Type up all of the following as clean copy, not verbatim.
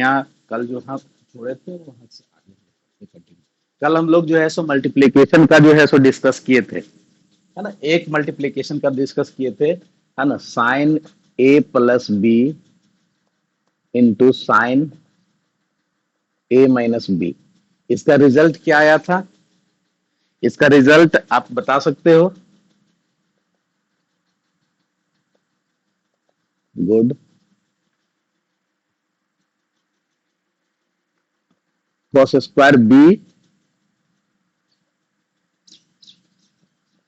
नया कल जो हम छोड़े थे वहां से आगे कंटिन्यू। कल हम लोग जो है सो मल्टीप्लीकेशन का जो है सो डिस्कस किए थे, है ना। एक मल्टीप्लीकेशन का डिस्कस किए थे, है ना, sine A plus B into sine A minus B. इसका रिजल्ट क्या आया था? इसका रिजल्ट आप बता सकते हो? Good. Cos square B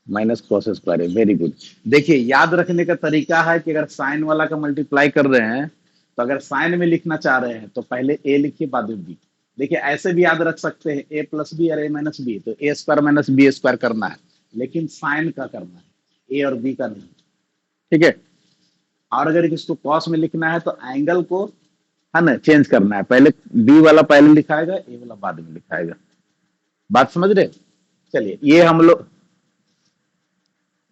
minus cos square A, very good. देखिए याद रखने का तरीका है कि अगर साइन वाला का मल्टीप्लाई कर रहे हैं तो अगर साइन में लिखना चाह रहे हैं तो पहले ए लिखिए बाद में बी। देखिए ऐसे भी याद रख सकते हैं ए प्लस बी और ए माइनस बी, तो ए स्क्वायर माइनस बी स्क्वायर करना है, लेकिन साइन का करना है, ए और बी का नहीं। ठीक है। और अगर इसको कॉस में लिखना है तो एंगल को, है ना, चेंज करना है, पहले बी वाला पहले लिखाएगा, ए वाला बाद में लिखाएगा। बात समझ रहे? चलिए ये हम लोग,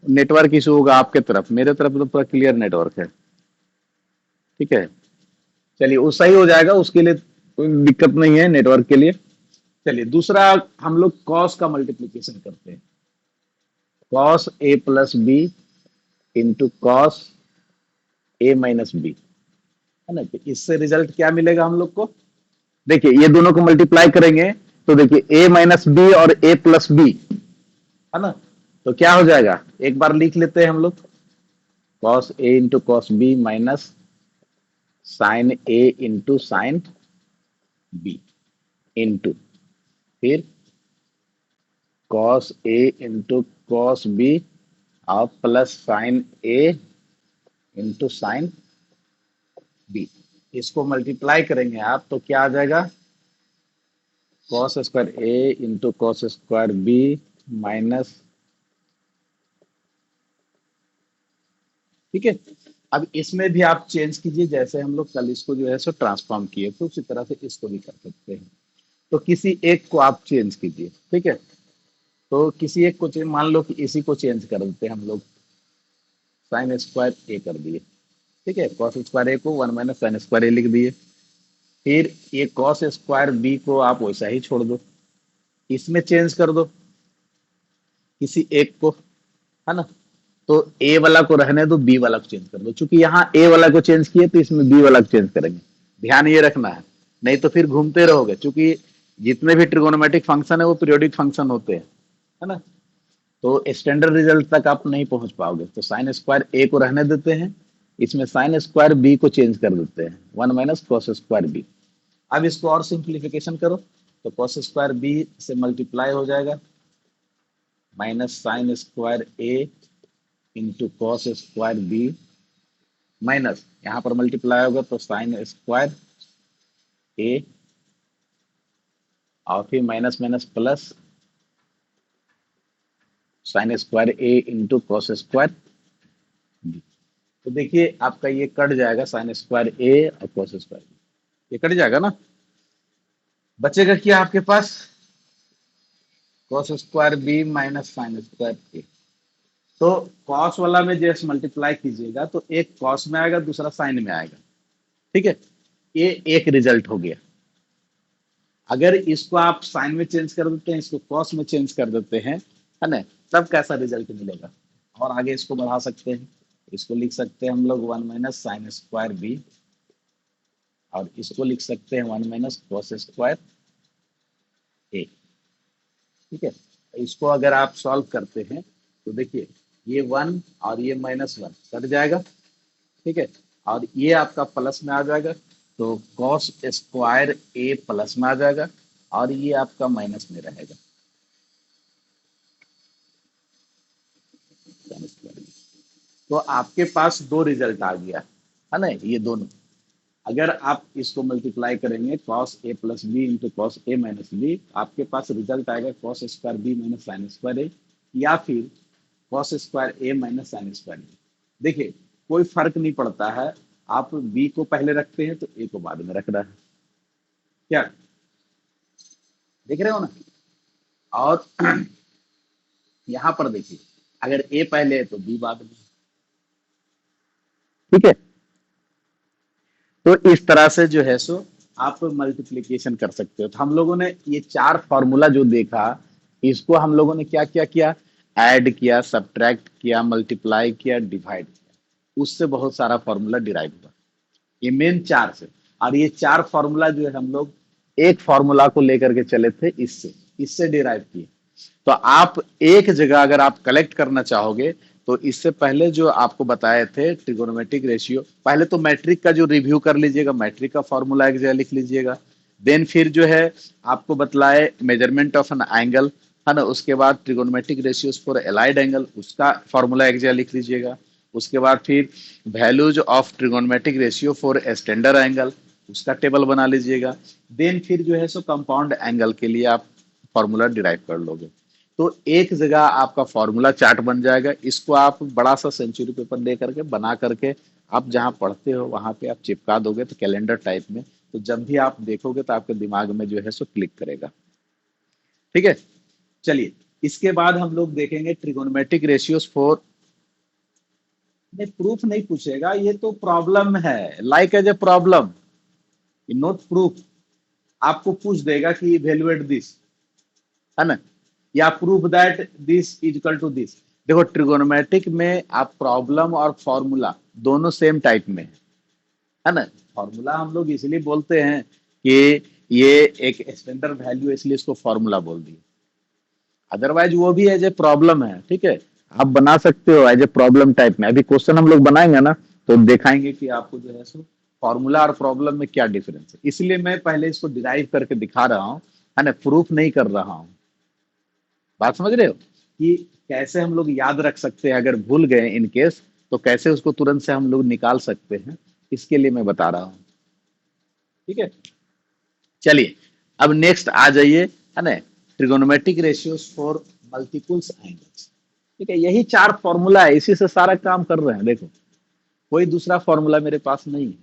नेटवर्क इशू होगा आपके तरफ, मेरे तरफ तो पूरा क्लियर नेटवर्क है। ठीक है, चलिए वो सही हो जाएगा, उसके लिए कोई दिक्कत नहीं है नेटवर्क के लिए। चलिए दूसरा हम लोग कॉस का मल्टीप्लीकेशन करते हैं, cos A plus B into cos A minus B, है ना। तो इससे रिजल्ट क्या मिलेगा हम लोग को? देखिए ये दोनों को मल्टीप्लाई करेंगे तो देखिए ए माइनस बी और ए प्लस बी, है ना। तो क्या हो जाएगा, एक बार लिख लेते हैं हम लोग, cos A into cos B minus sine A into sine B into फिर cos A into cos B और plus sine A into sine B. इसको मल्टीप्लाई करेंगे आप तो क्या आ जाएगा, cos square A into cos square B minus, ठीक है। अब इसमें भी आप चेंज कीजिए, जैसे हम लोग कल इसको जो है सो ट्रांसफॉर्म किए तो उसी तरह से इसको भी कर सकते हैं। तो किसी एक को आप चेंज कीजिए, ठीक है। तो किसी एक को मान लो कि इसी को चेंज कर देते हैं हम लोग, साइन स्क्वायर ए कर दिए, ठीक है। कॉस स्क्वायर ए को वन माइनस साइन स्क्वायर ए लिख दिए। फिर ये कॉस स्क्वायर बी को आप वैसा ही छोड़ दो, इसमें चेंज कर दो किसी एक को, है ना। तो ए वाला को रहने दो, बी वाला को चेंज कर दो। चूंकि यहाँ ए वाला को चेंज किए तो इसमें बी वाला को चेंज करेंगे, ध्यान ये रखना है, नहीं तो फिर घूमते रहोगे। चूंकि जितने भी ट्रिगोनोमेट्रिक फंक्शन है वो पीरियोडिक फंक्शन होते हैं, है ना। तो स्टैंडर्ड रिजल्ट तक आप नहीं पहुंच पाओगे। तो साइन स्क्वायर ए को रहने देते हैं, इसमें साइन स्क्वायर बी को चेंज कर देते हैं, one minus cos square B. अब इसको और सिंप्लीफिकेशन करो तो कॉस स्क्वायर बी से मल्टीप्लाई हो जाएगा minus sine square A into cos square B minus, यहां पर मल्टीप्लाई होगा तो साइन स्क्वायर ए और फिर minus minus plus sine square A into cos square B. तो देखिए आपका ये कट जाएगा, साइन स्क्वायर ए और कॉस स्क्वायर बी, ये कट जाएगा ना। बचेगा क्या आपके पास, cos square B minus sine square A. तो कॉस वाला में जैसे मल्टीप्लाई कीजिएगा तो एक कॉस में आएगा, दूसरा साइन में आएगा, ठीक है। ये एक रिजल्ट हो गया। अगर इसको आप साइन में चेंज कर देते हैं, इसको कॉस में चेंज कर देते हैं, है ना, तब कैसा रिजल्ट मिलेगा। और आगे इसको बढ़ा सकते हैं, इसको लिख सकते हैं हम लोग one minus sine square B और इसको लिख सकते हैं one minus cos square A, ठीक है। इसको अगर आप सॉल्व करते हैं तो देखिए ये वन और ये माइनस वन कट जाएगा, ठीक है। और ये आपका प्लस में आ जाएगा तो कॉस स्क्वायर ए प्लस में आ जाएगा और ये आपका माइनस में रहेगा। तो आपके पास दो रिजल्ट आ गया, है ना, ये दोनों। अगर आप इसको मल्टीप्लाई करेंगे cos A plus B into cos A minus B, आपके पास रिजल्ट आएगा cos square B minus sine square A, या फिर cos square A minus sine square B. देखिए कोई फर्क नहीं पड़ता है, आप बी को पहले रखते हैं तो ए को बाद में रखना है, क्या देख रहे हो ना। और यहां पर देखिए अगर ए पहले है तो बी बाद में, ठीक है। तो इस तरह से जो है सो आप मल्टीप्लिकेशन कर सकते हो। तो हम लोगों ने ये चार फॉर्मूला जो देखा, इसको हम लोगों ने क्या क्या किया, ऐड किया, सब्ट्रैक्ट किया, मल्टीप्लाई किया, डिवाइड किया, उससे बहुत सारा फॉर्मूला डिराइव हुआ। ये मेन चार से, और ये चार फॉर्मूला जो है हम लोग एक फॉर्मूला को लेकर के चले थे, इससे इससे डिराइव किए। तो आप एक जगह अगर आप कलेक्ट करना चाहोगे, तो इससे पहले जो आपको बताए थे ट्रिगोनोमेट्रिक रेशियो, पहले तो मैट्रिक का जो रिव्यू कर लीजिएगा, मैट्रिक का फॉर्मूला एक जगह लिख लीजिएगा। देन फिर जो है आपको बतलाए मेजरमेंट ऑफ एन एंगल, है ना, उसके बाद trigonometric ratios for allied angle, उसका फॉर्मूला एक जगह लिख लीजिएगा। उसके बाद फिर values of trigonometric ratio for standard angle, उसका टेबल बना लीजिएगा। देन फिर जो है सो कंपाउंड एंगल के लिए आप फॉर्मूला डिराइव कर लोगे। तो एक जगह आपका फॉर्मूला चार्ट बन जाएगा। इसको आप बड़ा सा सेंचुरी पेपर दे करके बना करके आप जहां पढ़ते हो वहां पे आप चिपका दोगे, तो कैलेंडर टाइप में, तो जब भी आप देखोगे तो आपके दिमाग में जो है सो क्लिक करेगा। ठीक है, चलिए इसके बाद हम लोग देखेंगे ट्रिगोनोमेट्रिक रेशियोज फॉर, नहीं प्रूफ नहीं पूछेगा, ये तो प्रॉब्लम है, like as a problem, not proof. आपको पूछ देगा कि इवेलुएट दिस, है ना, या proof that this is equal to this. देखो ट्रिगोनोमेट्रिक में आप प्रॉब्लम और फॉर्मूला दोनों सेम टाइप में है ना। फॉर्मूला हम लोग इसलिए बोलते हैं कि ये एक स्टैंडर्ड वैल्यू है, इसलिए इसको फॉर्मूला बोल दिए। अदरवाइज वो भी एज ए प्रॉब्लम है, ठीक है, आप बना सकते हो एज ए प्रॉब्लम टाइप में। अभी क्वेश्चन हम लोग बनाएंगे ना, तो दिखाएंगे कि आपको जो है सो फॉर्मूला और प्रॉब्लम में क्या डिफरेंस है। इसलिए मैं पहले इसको डिराइव करके दिखा रहा हूँ, है ना, प्रूफ नहीं कर रहा हूँ। बात समझ रहे हो कि कैसे हम लोग याद रख सकते हैं, अगर भूल गए इन केस, तो कैसे उसको तुरंत से हम लोग निकाल सकते हैं, इसके लिए मैं बता रहा हूँ। ठीक है, चलिए अब नेक्स्ट आ जाइए, है ना, trigonometric ratios for multiples angles. ठीक है, यही चार फॉर्मूला है, इसी से सारा काम कर रहे हैं। देखो कोई दूसरा फॉर्मूला मेरे पास नहीं है,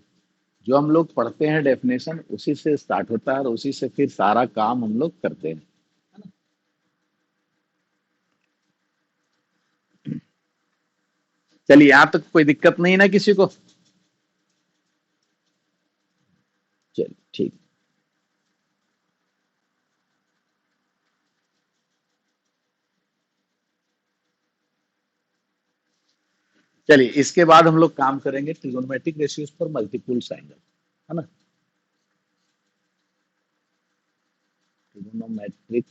जो हम लोग पढ़ते हैं डेफिनेशन उसी से स्टार्ट होता है और उसी से फिर सारा काम हम लोग करते हैं। चलिए यहाँ तक कोई दिक्कत नहीं ना किसी को? चलिए ठीक। चलिए इसके बाद हम लोग काम करेंगे trigonometric ratios for multiples angle, है ना, trigonometric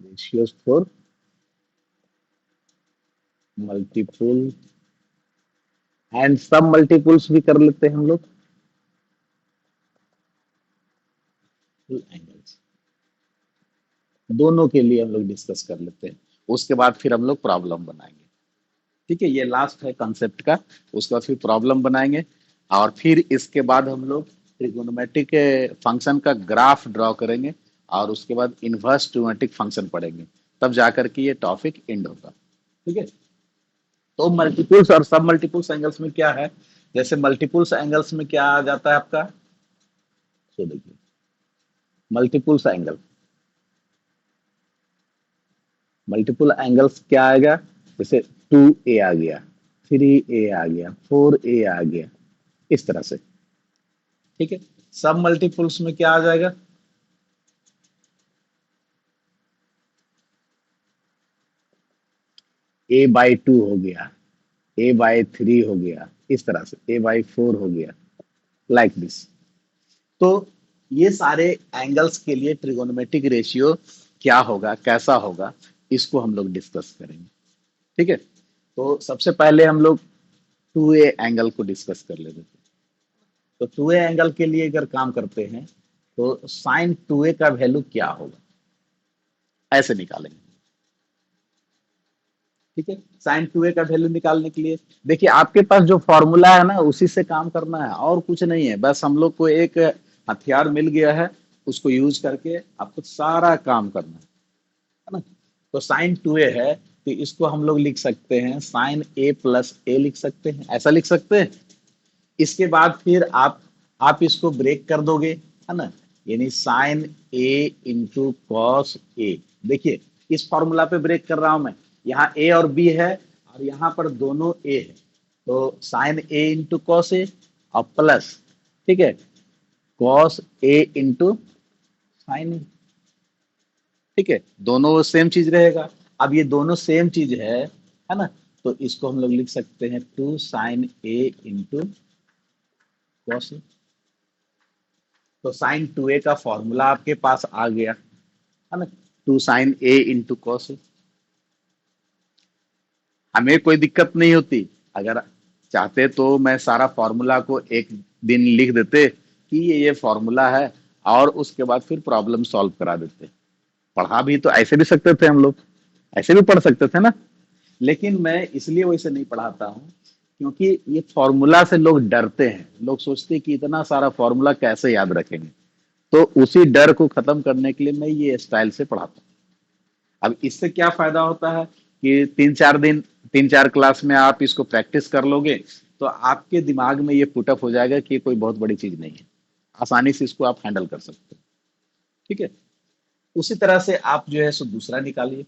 ratios for multiple and सब मल्टीपल्स भी कर लेते हैं हम लोग, एंगल्स दोनों के लिए हम लोग डिस्कस कर लेते हैं। उसके बाद फिर हम लोग प्रॉब्लम बनाएंगे। ठीक है, ये लास्ट है कंसेप्ट का। उसके बाद फिर प्रॉब्लम बनाएंगे, और फिर इसके बाद हम लोग ट्रिगोनोमेट्रिक फंक्शन का ग्राफ ड्रॉ करेंगे, और उसके बाद इनवर्स ट्रिगोनोमेट्रिक फंक्शन पढ़ेंगे, तब जाकर के ये टॉपिक एंड होगा। ठीक है, तो मल्टीपल्स और सब मल्टीपल्स एंगल्स में क्या है, जैसे मल्टीपल्स एंगल्स में क्या आ जाता है आपका, तो देखिए मल्टीपल्स एंगल, मल्टीपल एंगल्स क्या आएगा, जैसे 2a आ गया, 3a आ गया, 4a आ गया, इस तरह से। ठीक है, सब मल्टीपल्स में क्या आ जाएगा, a/2 हो गया, a/3 हो गया, इस तरह से a/4 हो गया, लाइक दिस। तो ये सारे एंगल्स के लिए ट्रिगोनोमेट्रिक रेशियो क्या होगा, कैसा होगा, इसको हम लोग डिस्कस करेंगे। ठीक है, तो सबसे पहले हम लोग 2a एंगल को डिस्कस कर लेते हैं। तो 2a एंगल के लिए अगर काम करते हैं, तो साइन 2a का वैल्यू क्या होगा, ऐसे निकालेंगे। ठीक है, साइन 2a का वैल्यू निकालने के लिए देखिए आपके पास जो फॉर्मूला है ना, उसी से काम करना है, और कुछ नहीं है। बस हम लोग को एक हथियार मिल गया है, उसको यूज करके आपको सारा काम करना है ना। तो साइन 2a है, तो इसको हम लोग लिख सकते हैं साइन a+a लिख सकते हैं, ऐसा लिख सकते हैं। इसके बाद फिर आप इसको ब्रेक कर दोगे, है ना, यानी साइन a × cos a। देखिए इस फॉर्मूला पे ब्रेक कर रहा हूं मैं, यहाँ a और b है, और यहाँ पर दोनों a है, तो sine A into cos A और प्लस, ठीक है, कॉस ए इंटू साइन ए, ठीक है, दोनों सेम चीज रहेगा। अब ये दोनों सेम चीज है ना, तो इसको हम लोग लिख सकते हैं two sine A into cos A. तो साइन टू ए का फॉर्मूला आपके पास आ गया, है ना, two sine A into cos A. हमें कोई दिक्कत नहीं होती, अगर चाहते तो मैं सारा फॉर्मूला को एक दिन लिख देते कि ये फॉर्मूला है, और उसके बाद फिर प्रॉब्लम सॉल्व करा देते। पढ़ा भी तो ऐसे भी सकते थे हम लोग, ऐसे भी पढ़ सकते थे ना। लेकिन मैं इसलिए वैसे नहीं पढ़ाता हूँ क्योंकि ये फॉर्मूला से लोग डरते हैं, लोग सोचते हैं कि इतना सारा फॉर्मूला कैसे याद रखेंगे। तो उसी डर को खत्म करने के लिए मैं ये स्टाइल से पढ़ाता हूँ। अब इससे क्या फायदा होता है कि 3-4 दिन, 3-4 क्लास में आप इसको प्रैक्टिस कर लोगे, तो आपके दिमाग में ये पुटअप हो जाएगा कि ये कोई बहुत बड़ी चीज नहीं है, आसानी से इसको आप हैंडल कर सकते हो। ठीक है, उसी तरह से आप जो है सो दूसरा निकालिए,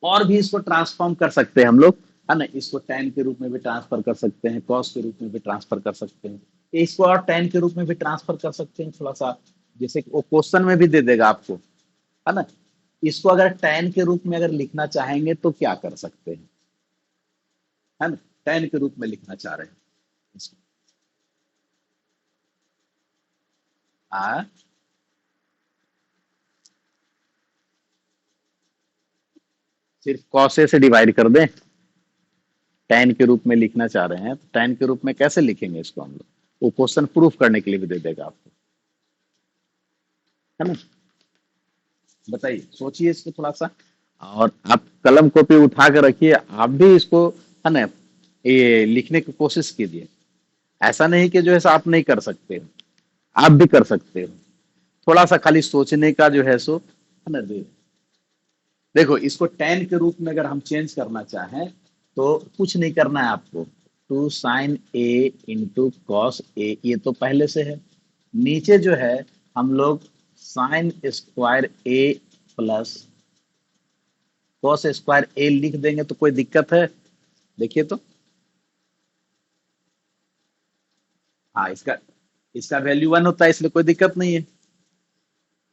और भी इसको ट्रांसफॉर्म कर सकते हैं हम लोग, है ना, इसको tan के रूप में भी ट्रांसफर कर सकते हैं, cos के रूप में भी ट्रांसफर कर सकते हैं, इसको और tan के रूप में भी ट्रांसफर कर सकते हैं थोड़ा सा, जैसे कि वो क्वेश्चन में भी दे देगा आपको, है ना। इसको अगर tan के रूप में अगर लिखना चाहेंगे तो क्या कर सकते हैं, है ना, tan के रूप में लिखना चाह रहे हैं इसको, हाँ, सिर्फ cos से डिवाइड कर दें, tan के रूप में लिखना चाह रहे हैं तो tan के रूप में कैसे लिखेंगे इसको हम लोग, वो क्वेश्चन प्रूफ करने के लिए भी दे देगा आपको, है ना। बताइए, सोचिए इसको थोड़ा सा, और आप कलम कॉपी उठा कर रखिए, आप भी इसको, है ना, ये लिखने की कोशिश कीजिए। ऐसा नहीं कि जो है सो आप नहीं कर सकते हो, आप भी कर सकते हो। थोड़ा सा खाली सोचने का जो है सो, है ना, देखो इसको tan के रूप में अगर हम चेंज करना चाहें तो कुछ नहीं करना है आपको, two sine A into cos A, ये तो पहले से है। नीचे जो है हम लोग साइन स्क्वायर ए प्लस कॉस स्क्वायर ए लिख देंगे, तो कोई दिक्कत है? देखिए तो, हाँ, इसका इसका वैल्यू 1 होता है, इसलिए कोई दिक्कत नहीं है।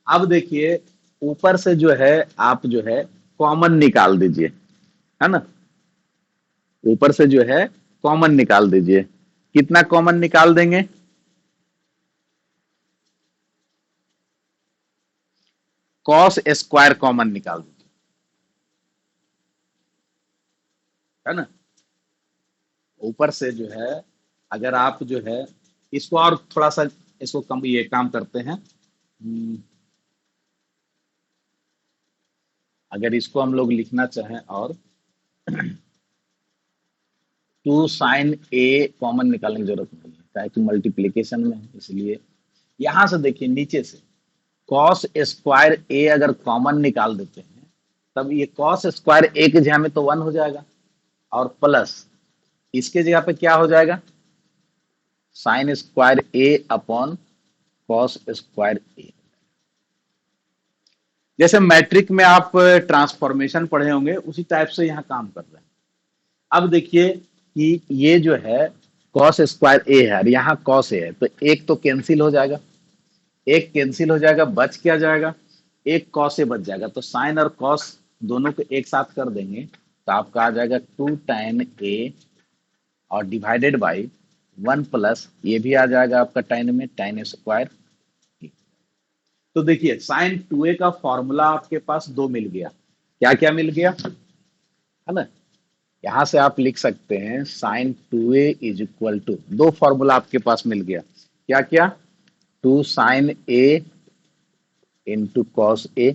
अब देखिए, ऊपर से जो है आप जो है कॉमन निकाल दीजिए, है ना, ऊपर से जो है कॉमन निकाल दीजिए। कितना कॉमन निकाल देंगे? कॉस स्क्वायर कॉमन निकाल दीजिए, है ना। ऊपर से जो है, अगर आप जो है इसको और थोड़ा सा इसको कम, ये काम करते हैं, अगर इसको हम लोग लिखना चाहें, और टू साइन ए कॉमन निकालने की जरूरत नहीं है, क्या कि मल्टीप्लीकेशन में है, इसलिए यहां से देखिए नीचे से कॉस स्क्वायर ए अगर कॉमन निकाल देते हैं, तब ये कॉस स्क्वायर ए की जगह में तो 1 हो जाएगा, और प्लस इसके जगह पे क्या हो जाएगा, sign square A upon cos square ए। जैसे मैट्रिक में आप ट्रांसफॉर्मेशन पढ़े होंगे, उसी टाइप से यहाँ काम कर रहे हैं। अब देखिए कि ये जो है कॉस स्क्वायर ए है और यहाँ कॉस ए है, तो एक तो कैंसिल हो जाएगा, एक कैंसिल हो जाएगा, बच क्या जाएगा, एक कॉस ए बच जाएगा। तो साइन और कॉस दोनों को एक साथ कर देंगे तो आपका आ जाएगा टू tan ए और डिवाइडेड बाई 1 प्लस ये भी आ जाएगा आपका tan में tan स्क्वायर। तो देखिए साइन 2a का फॉर्मूला आपके पास दो मिल गया, क्या क्या मिल गया, है ना। यहां से आप लिख सकते हैं sine 2a is equal to, दो फॉर्मूला आपके पास मिल गया, क्या क्या, two sine A into cos A.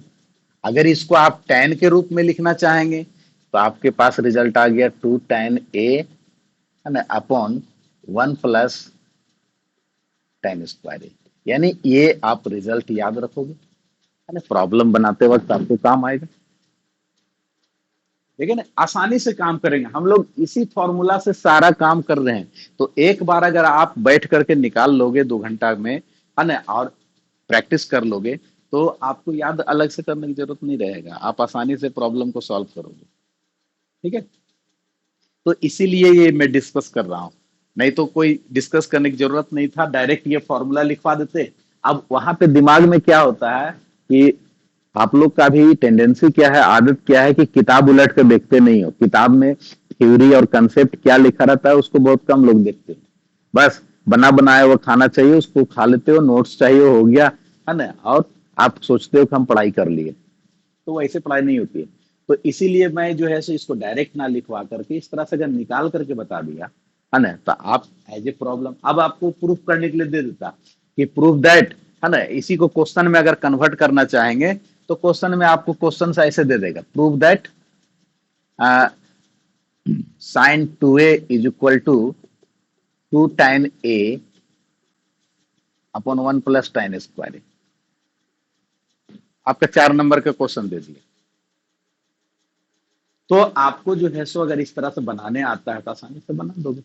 अगर इसको आप tan के रूप में लिखना चाहेंगे तो आपके पास रिजल्ट आ गया टू tan ए, है ना, अपॉन 1 प्लस tan स्क्वायर ए। यानी ये आप रिजल्ट याद रखोगे, है ना, प्रॉब्लम बनाते वक्त आपको काम आएगा। ठीक है ना, आसानी से काम करेंगे हम लोग, इसी फॉर्मूला से सारा काम कर रहे हैं। तो एक बार अगर आप बैठ करके निकाल लोगे 2 घंटा में, है ना, और प्रैक्टिस कर लोगे, तो आपको याद अलग से करने की जरूरत नहीं रहेगा, आप आसानी से प्रॉब्लम को सॉल्व करोगे। ठीक है, तो इसीलिए ये मैं डिस्कस कर रहा हूँ, नहीं तो कोई डिस्कस करने की जरूरत नहीं था, डायरेक्ट ये फॉर्मूला लिखवा देते। अब वहां पे दिमाग में क्या होता है कि आप लोग का भी टेंडेंसी क्या है, आदत क्या है कि किताब उलट कर देखते नहीं हो। किताब में थ्योरी और कंसेप्ट क्या लिखा रहता है उसको बहुत कम लोग देखते हैं। बस बना बनाया वो खाना चाहिए, उसको खा लेते हो, नोट्स चाहिए, हो गया, है ना। और आप सोचते हो कि हम पढ़ाई कर लिए, तो वैसे पढ़ाई नहीं होती है। तो इसीलिए मैं जो है सो इसको डायरेक्ट ना लिखवा करके इस तरह से अगर निकाल करके बता दिया, है ना, तो आप एज ए प्रॉब्लम अब आपको प्रूफ करने के लिए दे देता कि प्रूफ दैट, है ना। इसी को क्वेश्चन में अगर कन्वर्ट करना चाहेंगे तो क्वेश्चन में आपको क्वेश्चन ऐसे दे देगा, proof that sine two A is equal to 2 tan A upon 1 + tan² आपका 4 नंबर का क्वेश्चन दे दिया। तो आपको जो है सो अगर इस तरह से बनाने आता है तो आसानी से बना दोगे।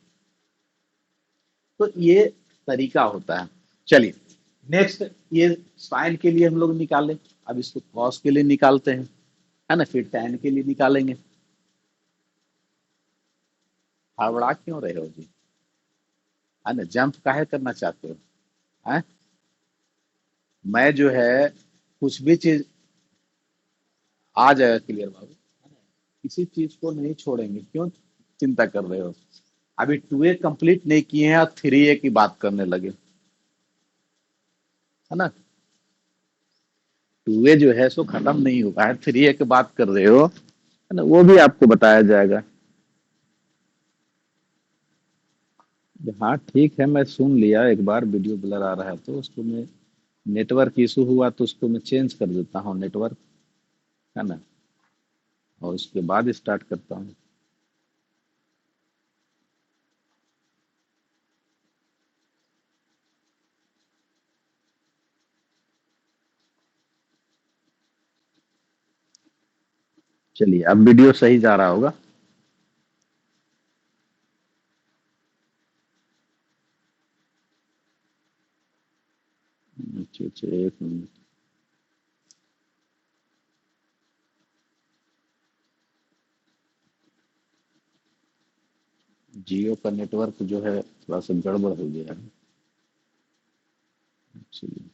तो ये तरीका होता है। चलिए, नेक्स्ट, ये साइन के लिए हम लोग निकाले, अब इसको कॉस के लिए निकालते हैं, है ना, फिर टैन के लिए निकालेंगे। हड़बड़ा क्यों रहे हो जी, है ना, जंप काहे करना चाहते हो, है? मैं जो है कुछ भी चीज आ जाएगा क्लियर बाबू, है ना? किसी चीज को नहीं छोड़ेंगे, क्यों चिंता कर रहे हो? अभी 2A कंप्लीट नहीं किए हैं और 3A की बात करने लगे, है ना। 2A जो है सो खत्म नहीं हुआ है, 3A की बात कर रहे हो, है ना, वो भी आपको बताया जाएगा। हाँ ठीक है, मैं सुन लिया, एक बार वीडियो ब्लर आ रहा है तो उसको मैं, नेटवर्क इशू हुआ तो उसको मैं चेंज कर देता हूँ नेटवर्क, है ना, और उसके बाद स्टार्ट करता हूँ। चलिए, अब वीडियो सही जा रहा होगा। अच्छा अच्छा, 1 मिनट। जियो का नेटवर्क जो है थोड़ा सा गड़बड़ हो गया है। चलिए,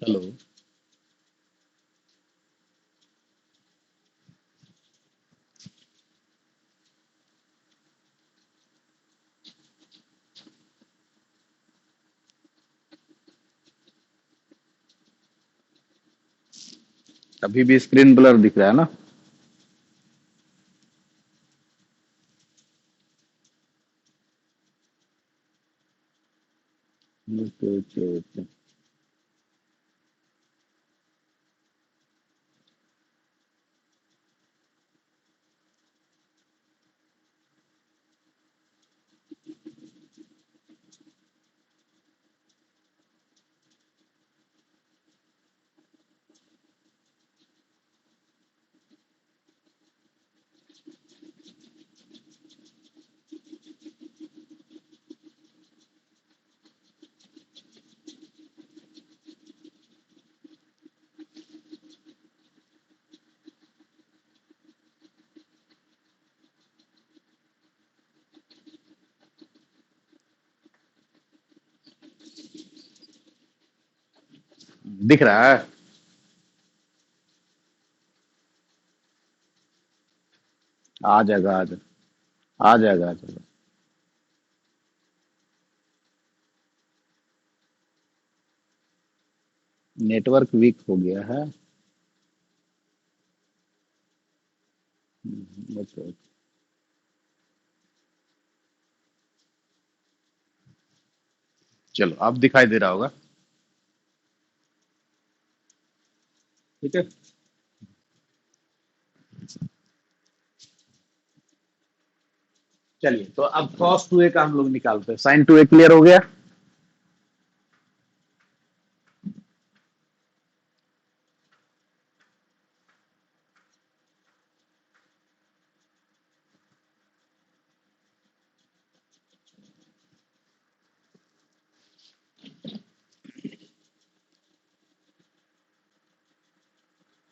हेलो। अभी भी स्क्रीन ब्लर दिख रहा है ना? Okay okay okay. दिख रहा है? आ जाएगा, आ जाएगा, आ जाएगा, आ जाएगा। नेटवर्क वीक हो गया है। ओके। चलो अब दिखाई दे रहा होगा। ठीक है। चलिए तो अब cos 2a का हम लोग निकालते हैं। sin 2a क्लियर हो गया।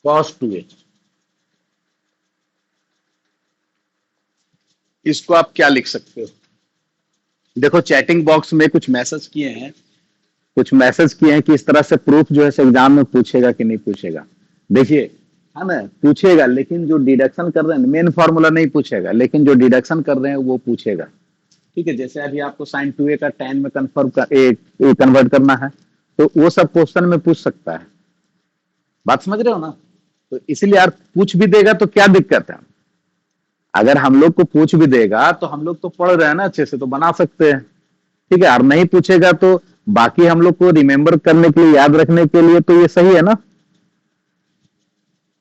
cos 2a, इसको आप क्या लिख सकते हो? देखो चैटिंग बॉक्स में कुछ मैसेज किए हैं, कुछ मैसेज किए हैं कि इस तरह से प्रूफ जो है एग्जाम में पूछेगा कि नहीं पूछेगा। देखिए, है ना, पूछेगा, लेकिन जो डिडक्शन कर रहे हैं मेन फॉर्मूला नहीं पूछेगा, लेकिन जो डिडक्शन कर रहे हैं वो पूछेगा। ठीक है, जैसे अभी आपको साइन 2a का tan में कन्वर्ट करना है, तो वो सब क्वेश्चन में पूछ सकता है। बात समझ रहे हो ना? तो इसीलिए यार पूछ भी देगा तो क्या दिक्कत है? अगर हम लोग को पूछ भी देगा तो हम लोग तो पढ़ रहे हैं ना, अच्छे से तो बना सकते हैं। ठीक है, और नहीं पूछेगा तो बाकी हम लोग को रिमेम्बर करने के लिए, याद रखने के लिए तो ये सही है ना।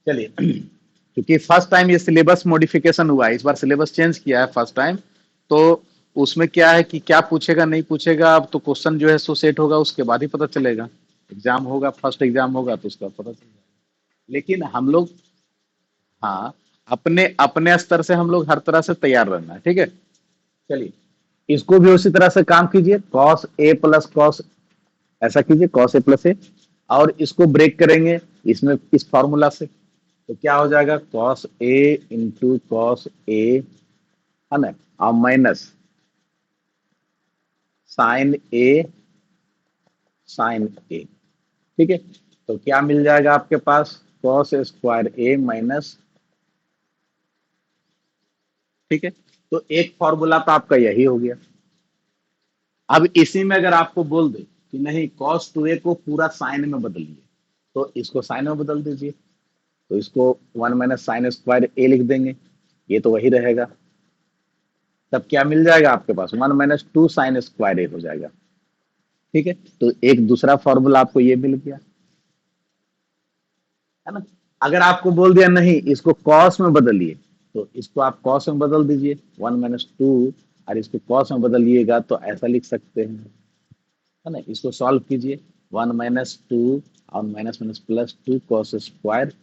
चलिए, क्योंकि फर्स्ट टाइम ये सिलेबस मॉडिफिकेशन हुआ है, इस बार सिलेबस चेंज किया है फर्स्ट टाइम। तो उसमें क्या है कि क्या पूछेगा नहीं पूछेगा, अब तो क्वेश्चन जो है सो सेट होगा, उसके बाद ही पता चलेगा। एग्जाम होगा, फर्स्ट एग्जाम होगा तो उसका पता चलेगा। लेकिन हम लोग, हाँ, अपने अपने स्तर से हम लोग हर तरह से तैयार रहना है। ठीक है। चलिए, इसको भी उसी तरह से काम कीजिए, कॉस ए प्लस कॉस, ऐसा कीजिए कॉस ए प्लस ए, और इसको ब्रेक करेंगे इसमें इस फॉर्मूला से। तो क्या हो जाएगा, कॉस ए इंटू कॉस ए, है ना, और माइनस साइन ए, साइन ए। ठीक है। तो क्या मिल जाएगा आपके पास, कॉस स्क्वायर ए माइनस, ठीक है। तो एक फॉर्मूला तो आपका यही हो गया। अब इसी में अगर आपको बोल दे कि नहीं कॉस 2a को पूरा साइन में बदलिए, तो इसको साइन में बदल दीजिए। तो इसको 1 माइनस साइन स्क्वायर ए लिख देंगे, ये तो वही रहेगा। तब क्या मिल जाएगा आपके पास, 1 माइनस 2 साइन स्क्वायर ए हो जाएगा। ठीक है। तो एक दूसरा फॉर्मूला आपको ये मिल गया, है ना। अगर आपको बोल दिया नहीं इसको कॉस में बदलिए, तो इसको आप कॉस में बदल दीजिए, 1 माइनस 2, और इसको कॉस में बदलिएगा तो ऐसा लिख सकते हैं, है ना। इसको सॉल्व कीजिए, 1 माइनस 2 और minus minus plus 2 cos square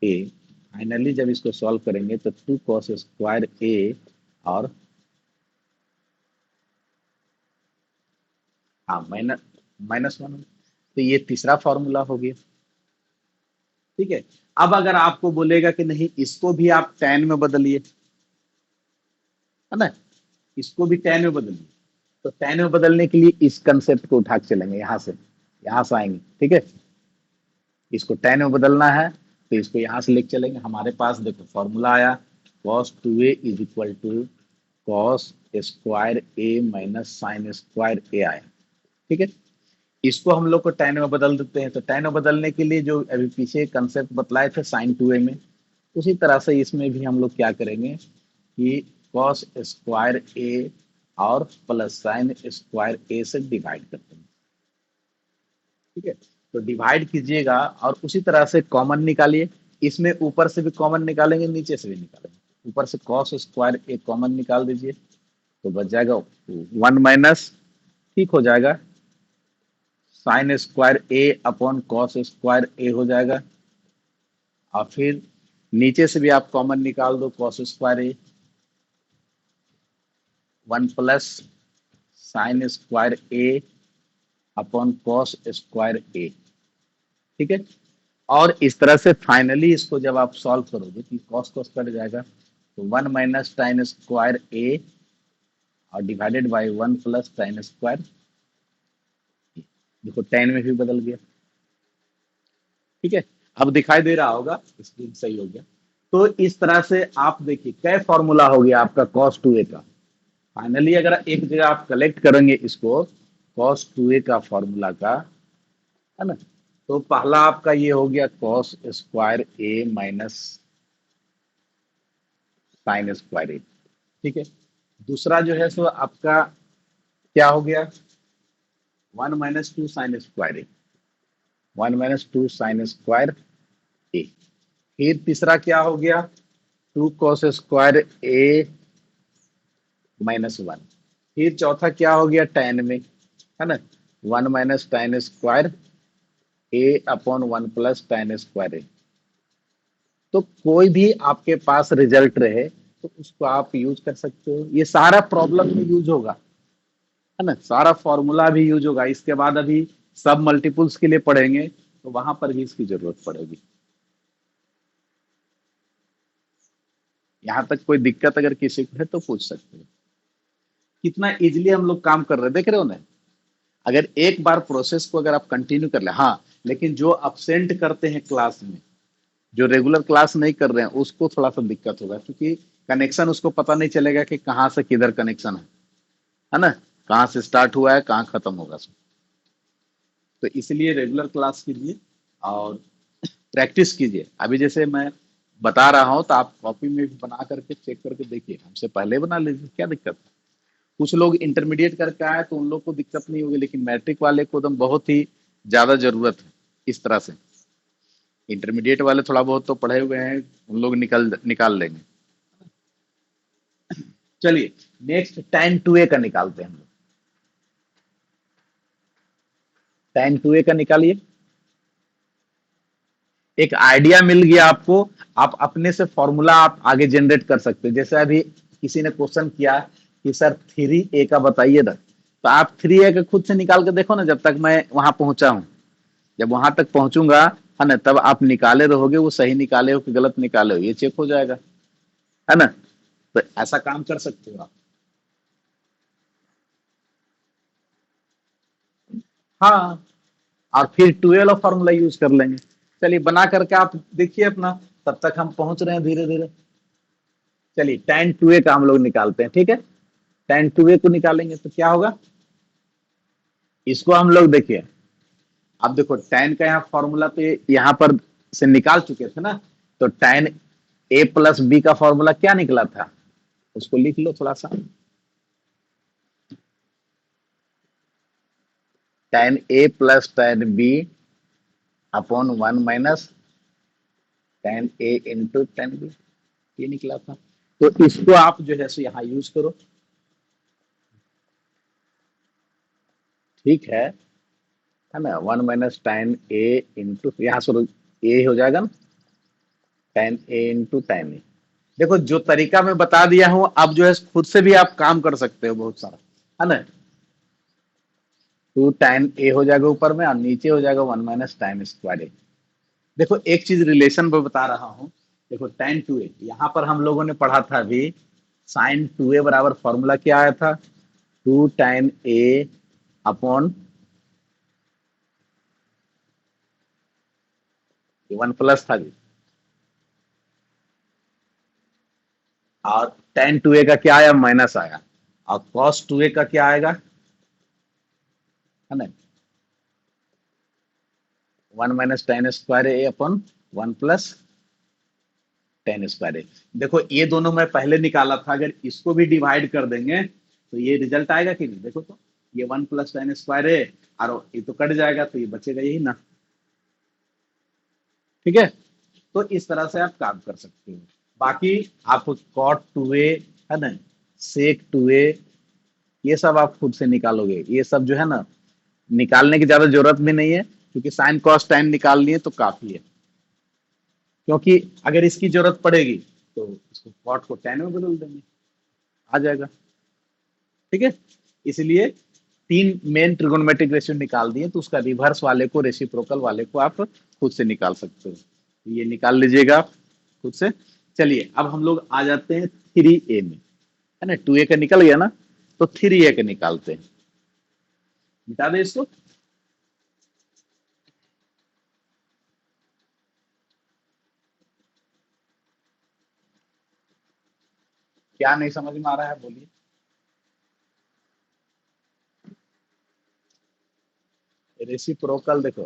A. Finally जब इसको सॉल्व करेंगे तो 2 कॉस स्क्वायर ए और, हाँ, माइनस माइनस 1। तो ये तीसरा फॉर्मूला हो गया। ठीक है। अब अगर आपको बोलेगा कि नहीं इसको भी आप tan में बदलिए, है ना, इसको भी tan में बदलिए, तो tan में बदलने के लिए इस कंसेप्ट को उठा के चलेंगे, यहां से आएंगे। ठीक है। इसको tan में बदलना है तो इसको यहां से लेके चलेंगे। हमारे पास देखो फॉर्मूला आया, cos 2a is equal to cos square A minus sine square A आया। ठीक है। इसको हम लोग को tan में बदल देते हैं। तो tan में बदलने के लिए जो अभी पीछे कंसेप्ट बतलाए थे साइन 2a में, उसी तरह से इसमें भी हम लोग क्या करेंगे कि कॉस स्क्वायर ए और प्लस साइन स्क्वायर ए से डिवाइड करते हैं। ठीक है। तो डिवाइड कीजिएगा और उसी तरह से कॉमन निकालिए। इसमें ऊपर से भी कॉमन निकालेंगे, नीचे से भी निकालेंगे। ऊपर से कॉस स्क्वायर ए कॉमन निकाल दीजिए, तो बच जाएगा 1 माइनस, ठीक हो जाएगा, sign square A upon cos square ए हो जाएगा। और फिर नीचे से भी आप कॉमन निकाल दो, cos square A, 1 plus sine square A upon cos square A. ठीक है। और इस तरह से फाइनली इसको जब आप सॉल्व करोगे कि कॉस कॉस कट जाएगा, तो 1 माइनस साइन स्क्वायर ए और divided by 1 plus sine square, देखो tan में भी बदल गया। ठीक है। अब दिखाई दे रहा होगा, स्क्रीन सही हो गया। तो इस तरह से आप देखिए कै फॉर्मूला हो गया आपका cos 2a का। फाइनली अगर एक जगह आप कलेक्ट करेंगे इसको cos 2a का फॉर्मूला का, है ना, तो पहला आपका ये हो गया cos square a minus sine square a। ठीक है, दूसरा जो है सो आपका क्या हो गया 1 - 2 sin square a, 1 - 2 sin square a। फिर तीसरा क्या हो गया 2 cos स्क्वायर a -1। फिर चौथा क्या हो गया tan में, है ना, 1 - tan square a upon 1 + tan square a। तो कोई भी आपके पास रिजल्ट रहे तो उसको आप यूज कर सकते हो, ये सारा प्रॉब्लम में यूज होगा, है ना, सारा फॉर्मूला भी यूज होगा। इसके बाद अभी सब मल्टीपल्स के लिए पढ़ेंगे तो वहां पर भी इसकी जरूरत पड़ेगी। यहाँ तक कोई दिक्कत अगर किसी को है तो पूछ सकते हो। कितना इजीली हम लोग काम कर रहे हैं, देख रहे हो ना। अगर एक बार प्रोसेस को अगर आप कंटिन्यू कर ले, हाँ, लेकिन जो अपसेंट करते हैं क्लास में, जो रेगुलर क्लास नहीं कर रहे हैं उसको थोड़ा सा दिक्कत होगा, क्योंकि कनेक्शन उसको पता नहीं चलेगा कि कहाँ से किधर कनेक्शन है ना, कहाँ से स्टार्ट हुआ है कहाँ खत्म होगा। तो इसलिए रेगुलर क्लास कीजिए और प्रैक्टिस कीजिए। अभी जैसे मैं बता रहा हूँ तो आप कॉपी में भी बना करके चेक करके देखिए, हमसे पहले बना लीजिए, क्या दिक्कत है। कुछ लोग इंटरमीडिएट करके आए तो उन लोग को दिक्कत नहीं होगी, लेकिन मैट्रिक वाले को एकदम बहुत ही ज्यादा जरूरत है इस तरह से। इंटरमीडिएट वाले थोड़ा बहुत तो पढ़े हुए हैं, उन लोग निकल निकाल लेंगे। चलिए नेक्स्ट tan 2a का निकालते हैं हम लोग। tan 2a का निकालिए। एक आइडिया मिल गया आपको, आप अपने से फॉर्मूला आप आगे जनरेट कर सकते हैं। जैसे अभी किसी ने क्वेश्चन किया कि सर 3a का बताइए ना, तो आप 3a का खुद से निकाल के देखो ना, जब तक मैं वहां पहुंचा हूं। जब वहां तक पहुंचूंगा, है ना, तब आप निकाले रहोगे, वो सही निकाले हो कि गलत निकाले हो ये चेक हो जाएगा, है ना। तो ऐसा काम कर सकते हो आप। हाँ, और फिर 12 फॉर्मूला यूज कर लेंगे। चलिए बना करके आप देखिए अपना, तब तक हम पहुंच रहे हैं धीरे धीरे। चलिए tan 2a का हम लोग निकालते हैं, ठीक है। tan 2a को निकालेंगे तो क्या होगा, इसको हम लोग देखिए। अब देखो tan का यहाँ फॉर्मूला तो यहाँ पर से निकाल चुके थे ना, तो tan a + b का फॉर्मूला क्या निकला था, उसको लिख लो थोड़ा सा। tan a + tan b upon 1 - tan a × tan b, ये निकला था। तो इसको आप जो है सो यहाँ यूज करो, ठीक है ना। 1 - tan a यहाँ से ए हो जाएगा ना, tan a × tan a। देखो जो तरीका मैं बता दिया हूं, अब जो है खुद से भी आप काम कर सकते हो बहुत सारा, है ना। 2 tan a हो जाएगा ऊपर में और नीचे हो जाएगा 1 - tan स्क्वायर a। देखो एक चीज रिलेशन में बता रहा हूं। देखो tan 2a यहाँ पर हम लोगों ने पढ़ा था अभी, sin 2a बराबर फॉर्मूला क्या आया था, 2 tan a अपॉन 1+ था जी। और tan 2a का क्या आया, माइनस आया। और cos 2a का क्या आएगा, है ना, 1 - tan square a upon 1 + tan square a। देखो ये दोनों मैं पहले निकाला था, अगर इसको भी डिवाइड कर देंगे तो ये रिजल्ट आएगा कि नहीं, देखो तो ये 1 + tan स्क्वायर a, और ये तो कट जाएगा तो ये बचेगा यही ना, ठीक है। तो इस तरह से आप काम कर सकते हो। बाकी आप cot 2a, है ना, sec 2a, ये सब आप खुद से निकालोगे। ये सब जो है ना, निकालने की ज्यादा जरूरत भी नहीं है, क्योंकि साइन कॉस टाइम निकाल लिए तो काफी है। क्योंकि अगर इसकी जरूरत पड़ेगी तो इसको कॉट को tan में बदल देंगे, आ जाएगा, ठीक है। इसलिए 3 मेन ट्रिगोनोमेट्रिक रेशियो निकाल दिए, तो उसका रिवर्स वाले को, रेसिप्रोकल वाले को आप खुद से निकाल सकते हो। ये निकाल लीजिएगा आप खुद से। चलिए अब हम लोग आ जाते हैं 3a में, है ना। 2a का निकल गया ना, तो 3a का निकालते हैं। मिटा दे इसको। क्या नहीं समझ में आ रहा है बोलिए। रेसिप्रोकल देखो,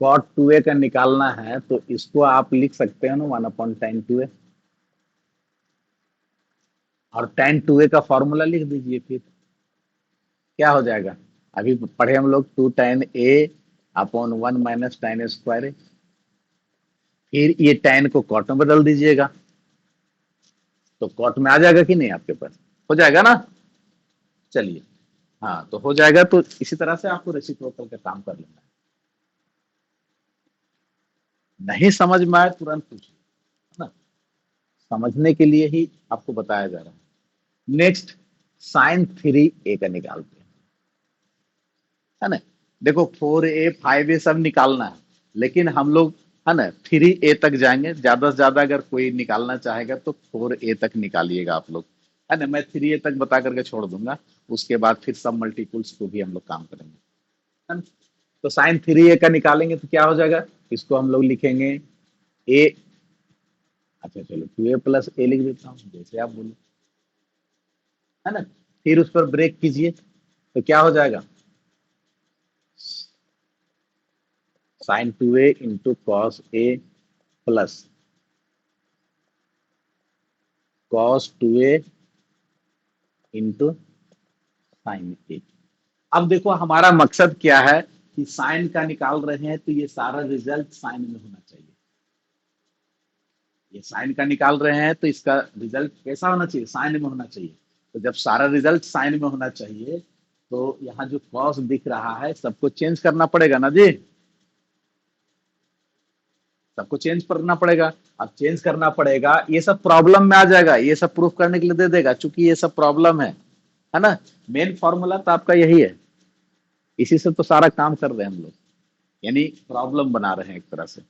कॉट टू ए का निकालना है तो इसको आप लिख सकते हो ना 1/tan2a, और tan2a का फॉर्मूला लिख दीजिए फिर। क्या हो जाएगा, अभी पढ़े हम लोग 2tan a/1 - tan² फिर ये tan को कॉट में बदल दीजिएगा, तो कॉट में आ जाएगा कि नहीं आपके पास, हो जाएगा ना। चलिए, हाँ तो हो जाएगा, तो इसी तरह से आपको रेसिप्रोकल का काम कर लेना है। नहीं समझ में आए तुरंत पूछिए, है ना, समझने के लिए ही आपको बताया जा रहा है। नेक्स्ट, sin3a का निकालते हैं, है ना। देखो 4a 5a सब निकालना है, लेकिन हम लोग, है ना, 3a तक जाएंगे, ज्यादा से ज्यादा अगर कोई निकालना चाहेगा तो 4a तक निकालिएगा आप लोग, है ना। मैं 3a तक बता करके छोड़ दूंगा, उसके बाद फिर सब मल्टीपल्स को भी हम लोग काम करेंगे, है ना। तो sin3a का निकालेंगे तो क्या हो जाएगा, इसको हम लोग लिखेंगे a, अच्छा चलो 2a + a लिख देता हूँ जैसे आप बोले, है ना। फिर उस पर ब्रेक कीजिए तो क्या हो जाएगा, sin2a × cos a plus cos2a × sin a। अब देखो हमारा मकसद क्या है, कि साइन का निकाल रहे हैं तो ये सारा रिजल्ट साइन में होना चाहिए। ये साइन का निकाल रहे हैं तो इसका रिजल्ट कैसा होना चाहिए, साइन में होना चाहिए। तो जब सारा रिजल्ट साइन में होना चाहिए, तो यहाँ जो कॉस दिख रहा है सबको चेंज करना पड़ेगा ना जी, सबको चेंज करना पड़ेगा। अब चेंज करना पड़ेगा, ये सब प्रॉब्लम में आ जाएगा, ये सब प्रूफ करने के लिए दे देगा, चूंकि ये सब प्रॉब्लम है ना। मेन फॉर्मूला तो आपका यही है, इसी से तो सारा काम कर रहे हैं हम लोग, यानी प्रॉब्लम बना रहे हैं एक तरह से,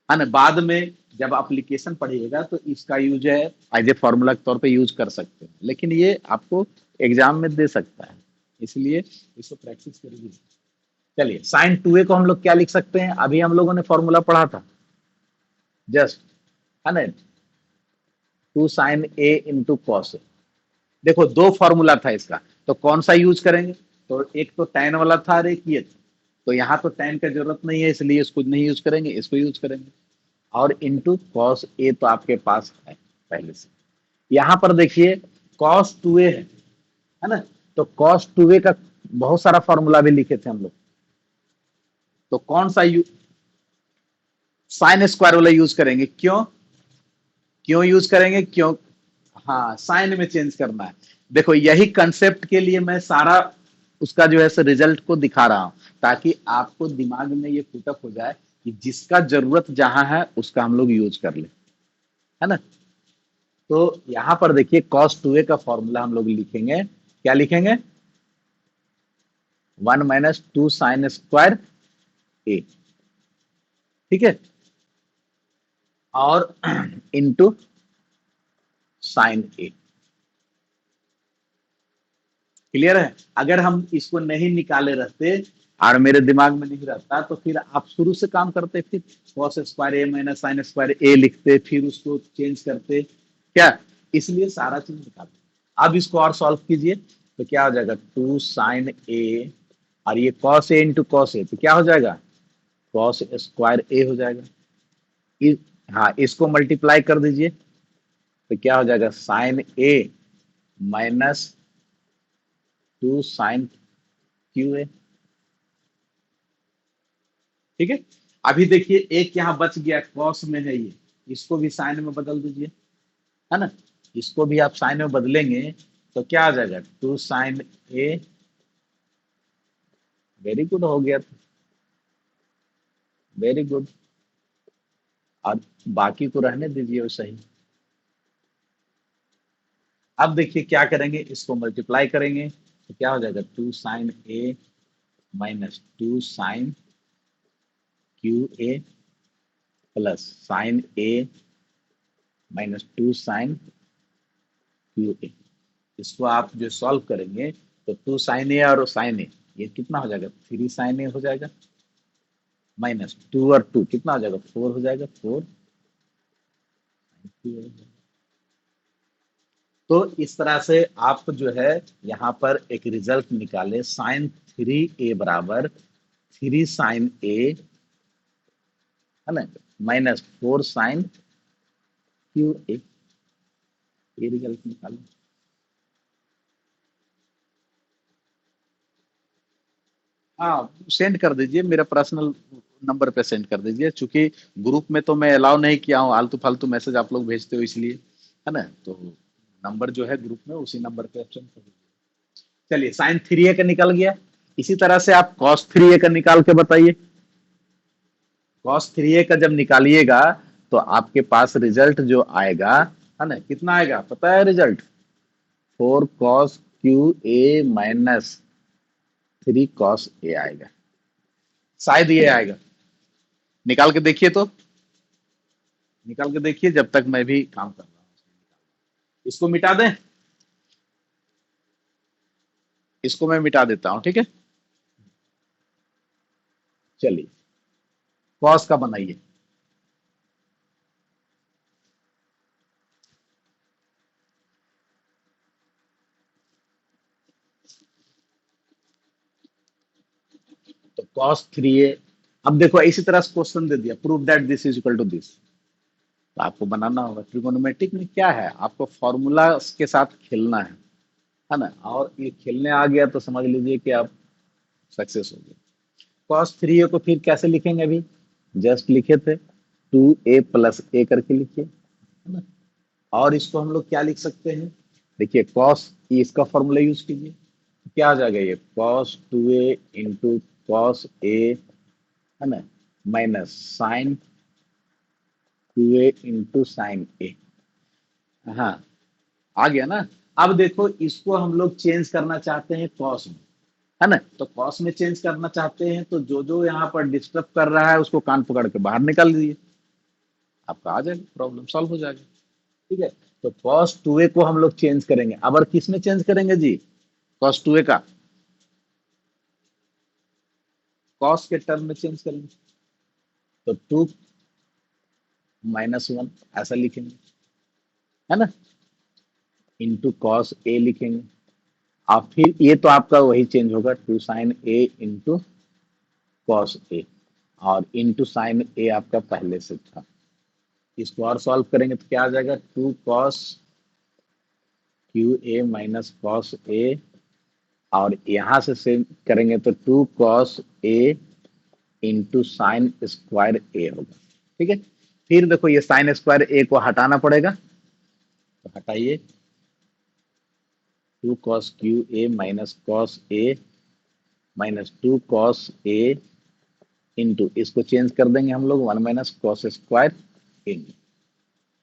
है ना। बाद में जब एप्लीकेशन पढ़िएगा तो इसका यूज है एज ए फॉर्मूला के तौर पे यूज कर सकते हैं, लेकिन ये आपको एग्जाम में दे सकता है, इसलिए इसको प्रैक्टिस करिए। चलिए sin2a को हम लोग क्या लिख सकते हैं, अभी हम लोगों ने फॉर्मूला पढ़ा था जस्ट, है ना, 2 sin a × cos a। देखो दो फॉर्मूला था इसका, तो कौन सा यूज करेंगे, तो एक तो tan वाला था और एक ये था, तो यहाँ तो tan का जरूरत नहीं है इसलिए इसको नहीं यूज करेंगे, इसको यूज करेंगे। और इंटू कॉस ए तो आपके पास है पहले से। यहाँ पर देखिए cos2a है ना, तो cos2a का बहुत सारा फॉर्मूला भी लिखे थे हम लोग, तो कौन सा साइन स्क्वायर वाला यूज करेंगे, क्यों, क्यों यूज करेंगे, क्यों, हाँ साइन में चेंज करना है। देखो यही कंसेप्ट के लिए मैं सारा उसका जो है रिजल्ट को दिखा रहा हूं, ताकि आपको दिमाग में ये फुटअप हो जाए कि जिसका जरूरत जहां है उसका हम लोग यूज कर ले, है ना। तो यहां पर देखिए cos2a का फॉर्मूला हम लोग लिखेंगे, क्या लिखेंगे, 1 - 2 sin² a, ठीक है, और इंटू साइन ए। क्लियर है, अगर हम इसको नहीं निकाले रहते और मेरे दिमाग में नहीं रहता तो फिर आप शुरू से काम करते, फिर cos² a - sin² a लिखते, फिर उसको चेंज करते क्या, इसलिए सारा चीज निकालते। अब इसको और सॉल्व कीजिए तो क्या हो जाएगा, 2 sin a, और ये cos a × cos a तो क्या हो जाएगा, cos² a हो जाएगा। इस, हाँ इसको मल्टीप्लाई कर दीजिए तो क्या हो जाएगा, sin a - 2 sin²a, ठीक है। अभी देखिए एक यहाँ बच गया, कॉस में है ये, इसको भी साइन में बदल दीजिए, है ना, इसको भी आप साइन में बदलेंगे तो क्या आ जाएगा, 2 sin a, वेरी गुड हो गया, वेरी गुड। और बाकी को रहने दीजिए वैसे ही। अब देखिए क्या करेंगे, इसको मल्टीप्लाई करेंगे तो क्या हो जाएगा, 2 sin a - 2 sin QA plus sin a - 2 sin QA। इसको आप जो सॉल्व करेंगे तो 2 sin a और sin a, ये कितना हो जाएगा, 3 sin a हो जाएगा, माइनस 2 और 2 कितना हो जाएगा, 4 हो जाएगा, 4 sin QA। तो इस तरह से आप जो है यहाँ पर एक रिजल्ट निकाले, साइन 3a बराबर 3 sin a, है ना, -4 sin QA, ये रिजल्ट निकालो। हाँ, सेंड कर दीजिए, मेरा पर्सनल नंबर पे सेंड कर दीजिए, चूंकि ग्रुप में तो मैं अलाउ नहीं किया हूँ आलतू फालतू मैसेज आप लोग भेजते हो इसलिए, है ना। तो नंबर जो है ग्रुप में उसी नंबर पे आप सेंड कर दीजिए। चलिए, साइन 3a का निकल गया। इसी तरह से आप कॉस 3a का निकाल के बताइए। कॉस 3a का जब निकालिएगा तो आपके पास रिजल्ट जो आएगा, है ना, कितना आएगा पता है result? 4 cos QA minus 3 cos A आएगा, शायद ये आएगा। निकाल के देखिए तो, निकाल के देखिए जब तक मैं भी काम कर रहा हूँ। इसको मिटा दें, इसको मैं मिटा देता हूँ, ठीक है। चलिए, कॉस का बनाइए। तो कॉस 3a, अब देखो इसी तरह से क्वेश्चन दे दिया, prove that this is equal to this. तो आपको बनाना होगा। ट्रिगोनोमेट्रिक में क्या है, आपको फॉर्मूला के साथ खेलना है ना, और ये खेलने आ गया तो समझ लीजिए कि आप सक्सेस हो गए। कॉस 3a को फिर कैसे लिखेंगे, अभी जस्ट लिखे थे 2a + a करके लिखिए, है ना। और इसको हम लोग क्या लिख सकते हैं, देखिए कॉस, इसका फॉर्मूला यूज कीजिए, क्या आ जाएगा ये cos 2a × cos a, है ना, -sin 2a × sin a। हाँ, आ गया ना। अब देखो इसको हम लोग चेंज करना चाहते हैं कॉस में, है ना। तो कॉस में चेंज करना चाहते हैं तो जो जो यहाँ पर डिस्टर्ब कर रहा है उसको कान पकड़ के बाहर निकाल दीजिए, आपका आ जाएगा, प्रॉब्लम सॉल्व हो जाएगा। ठीक है। तो कॉस 2a को हम लोग चेंज करेंगे, अब और किस में चेंज करेंगे जी, कॉस 2a का कॉस के टर्म में चेंज करेंगे। तो 2 - 1 ऐसा लिखेंगे, है ना, इंटू कॉस ए लिखेंगे। और फिर ये तो आपका वही चेंज होगा, 2 sin A × cos A, और इंटू साइन ए आपका पहले से था। इसको और सॉल्व करेंगे तो क्या आ जाएगा, 2 cos QA - cos A, और यहां से सेम करेंगे तो 2 cos A into sin² A होगा। ठीक है। फिर देखो ये sin² A को हटाना पड़ेगा, तो हटाइए, 2 cos QA - cos A -2 cos A into, इसको चेंज कर देंगे हम लोग 1 - cos² A में,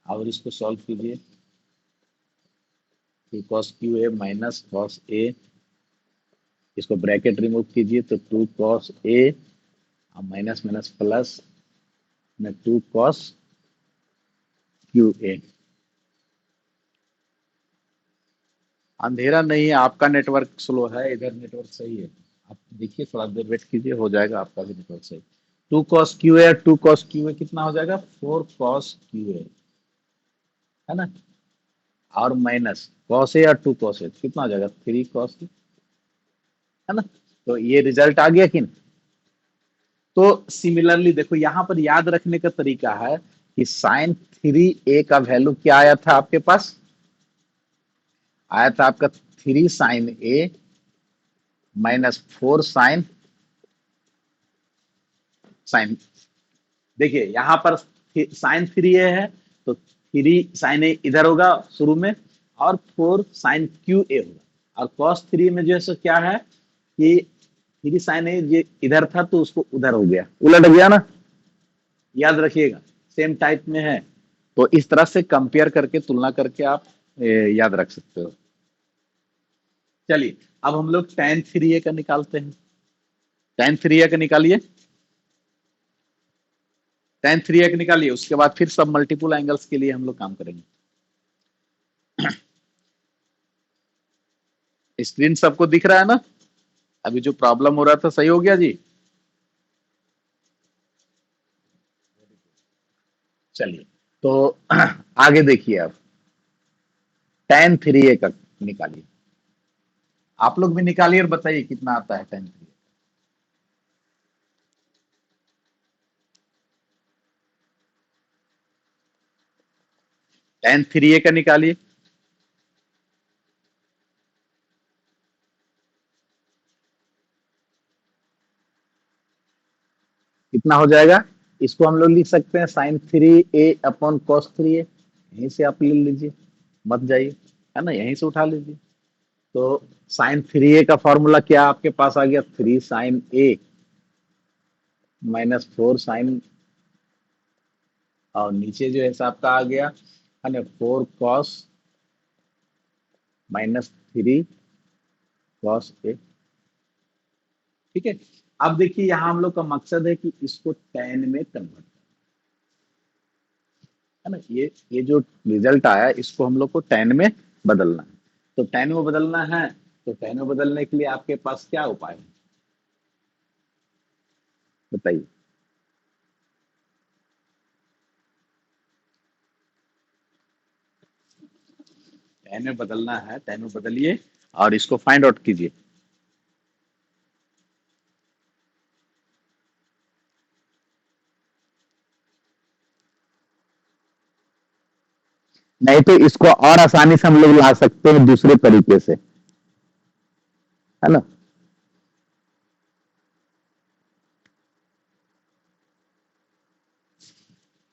और इसको सॉल्व कीजिए। 2 cos QA - cos A, इसको ब्रैकेट रिमूव कीजिए तो 2 cos A, minus minus plus में 2 cos QA। अंधेरा नहीं है, आपका नेटवर्क स्लो है, इधर नेटवर्क सही है। आप देखिए, थोड़ा देर वेट कीजिए, हो जाएगा आपका भी नेटवर्क सही। 2 cos QA और 2 cos QA कितना हो जाएगा, 4 cos QA, है ना, और माइनस cos A और 2 cos A कितना हो जाएगा, 3 cos A, है ना। तो ये रिजल्ट आ गया कि नहीं। तो सिमिलरली देखो यहाँ पर याद रखने का तरीका है कि sin 3a का वैल्यू क्या आया था आपके पास, आया था आपका 3 sin A -4 sin। देखिए यहाँ पर sin 3a है, तो 3 sin A इधर होगा शुरू में, और 4 sin QA होगा, और cos 3 में जो है सो क्या है कि 3 sin A ये इधर था तो उसको उधर हो गया, उलट गया ना, याद रखिएगा, सेम टाइप में है। तो इस तरह से कंपेयर करके, तुलना करके आप याद रख सकते हो। चलिए, अब हम लोग tan 3a का निकालते हैं। tan 3a का निकालिए, tan 3a का निकालिए, उसके बाद फिर सब मल्टीपल एंगल्स के लिए हम लोग काम करेंगे। स्क्रीन सबको दिख रहा है ना, अभी जो प्रॉब्लम हो रहा था सही हो गया जी। चलिए, तो आगे देखिए आप, tan 3a का निकालिए। आप लोग भी निकालिए और बताइए कितना आता है tan 3a। tan 3a का निकालिए। कितना हो जाएगा? इसको हम लोग लिख सकते हैं sin 3a/cos 3a। यहीं से आप ले लीजिए, मत जाइए, है ना, यहीं से उठा लीजिए। तो sin 3a का फॉर्मूला क्या आपके पास आ गया? 3 sin a - 4 sin, और नीचे जो है आपका आ गया, है ना, 4 cos - 3 cos a। ठीक है। अब देखिए यहाँ हम लोग का मकसद है कि इसको tan में कन्वर्ट, है ना, ये जो रिजल्ट आया इसको हम लोग को tan में बदलना है। तो tan में बदलना है, तो tan में बदलने के लिए आपके पास क्या उपाय है, बताइए। tan में बदलना है, tan में बदलिए और इसको फाइंड आउट कीजिए। नहीं तो इसको और आसानी से हम लोग ला सकते हैं दूसरे तरीके से, है ना।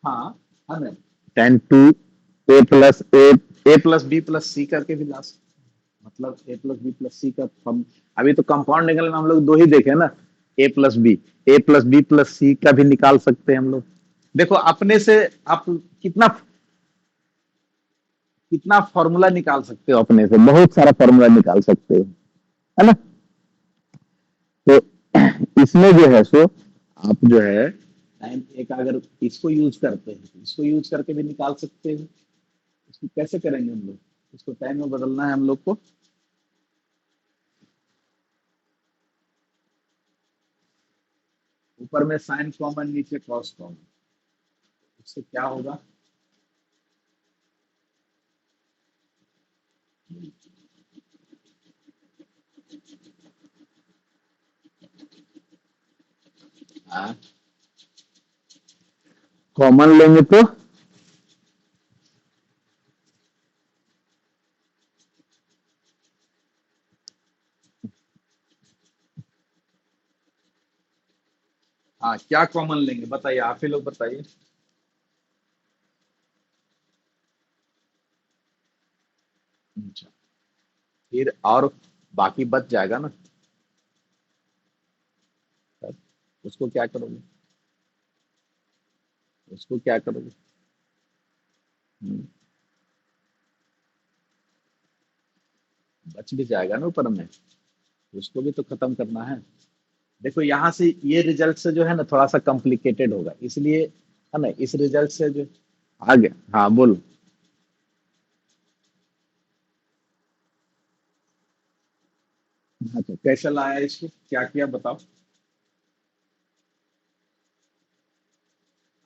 हाँ, है ना, tan 2a+a+b+c करके भी ला सकते हैं। मतलब a+b+c का हम अभी तो कंपाउंड निकलना हम लोग दो ही देखे ना, a+b+c का भी निकाल सकते हैं हम लोग। देखो अपने से आप कितना कितना फॉर्मूला निकाल सकते हो, अपने से बहुत सारा फॉर्मूला निकाल सकते हो, है ना। तो इसमें जो है सो आप जो है टाइम एक अगर इसको यूज करते हैं तो इसको यूज करके भी निकाल सकते हैं। इसको कैसे करेंगे हम लोग? इसको टाइम में बदलना है हम लोग को। ऊपर में साइन कॉमन, नीचे कॉस कॉमन, इससे क्या होगा? हाँ, कॉमन लेंगे तो हाँ, क्या कॉमन लेंगे बताइए, आप ही लोग बताइए। अच्छा, फिर और बाकी बच जाएगा ना, तब उसको क्या करोगे? उसको क्या करोगे? हम्म, बच भी जाएगा ना ऊपर में, उसको भी तो खत्म करना है। देखो यहाँ से ये रिजल्ट से जो है ना थोड़ा सा कॉम्प्लिकेटेड होगा, इसलिए, है ना, इस रिजल्ट से जो आ गया। हाँ बोलो। अच्छा, कैसे लाया इसको, क्या किया बताओ।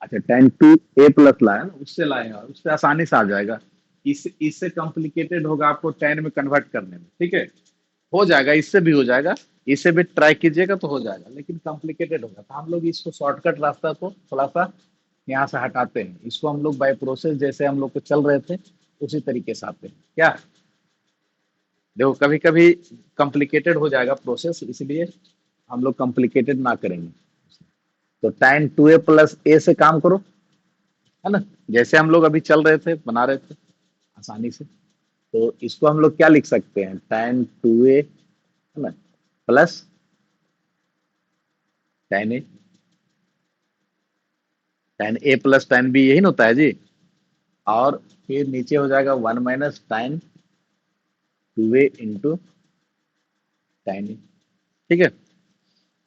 अच्छा, tan 2a+ लाया ना, उससे लाए, और उससे आसानी से आ जाएगा। इससे कॉम्प्लिकेटेड होगा आपको tan में कन्वर्ट करने में, ठीक है। हो जाएगा, इससे भी हो जाएगा, इससे भी ट्राई कीजिएगा तो हो जाएगा, लेकिन कॉम्प्लिकेटेड होगा तो हम लोग इसको शॉर्टकट रास्ता को थोड़ा सा यहाँ से हटाते हैं। इसको हम लोग बाय प्रोसेस जैसे हम लोग को चल रहे थे उसी तरीके से आते हैं क्या। देखो कभी कभी कॉम्प्लिकेटेड हो जाएगा प्रोसेस, इसलिए हम लोग कॉम्प्लिकेटेड ना करेंगे। तो tan 2a+a से काम करो, है ना, जैसे हम लोग अभी चल रहे थे बना रहे थे आसानी से। तो इसको हम लोग क्या लिख सकते हैं, tan 2a, है ना, plus tan a, tan a+tan b यही ना होता है जी। और फिर नीचे हो जाएगा 1 - tan 2a × tan a। ठीक है।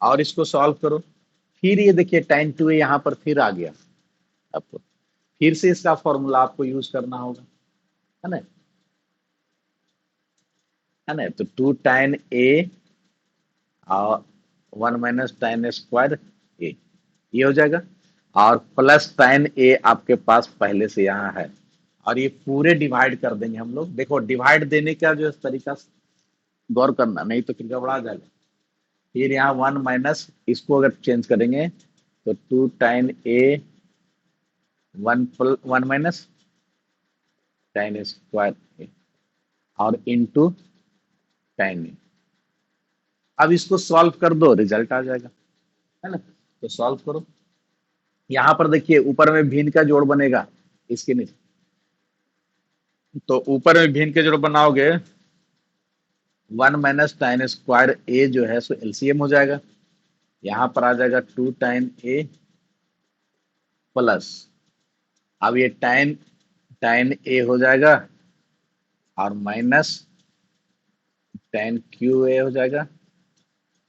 और इसको सॉल्व करो। फिर ये देखिए tan 2a यहाँ पर फिर आ गया आपको, फिर से इसका फॉर्मूला आपको यूज करना होगा, है ना, है ना। तो 2 tan a और 1 - tan² a, ये हो जाएगा। और प्लस tan a आपके पास पहले से यहाँ है, और ये पूरे डिवाइड कर देंगे हम लोग। देखो डिवाइड देने का जो तरीका गौर करना, नहीं तो फिर गड़बड़ा जाएगा। फिर यहाँ वन माइनस, इसको अगर चेंज करेंगे तो टू टाइन ए, one minus tan square A, और इंटू टाइन ए। अब इसको सॉल्व कर दो, रिजल्ट आ जाएगा, है ना। तो सॉल्व करो। यहाँ पर देखिए ऊपर में भिन्न का जोड़ बनेगा इसके नीचे, तो ऊपर में भिन्न के जोड़ बनाओगे, वन माइनस टाइन स्क्वायर ए जो है सो एलसीएम हो जाएगा। यहाँ पर आ जाएगा टू टाइन ए प्लस, अब ये टाइन टाइन ए हो जाएगा और माइनस टाइन क्यू ए हो जाएगा।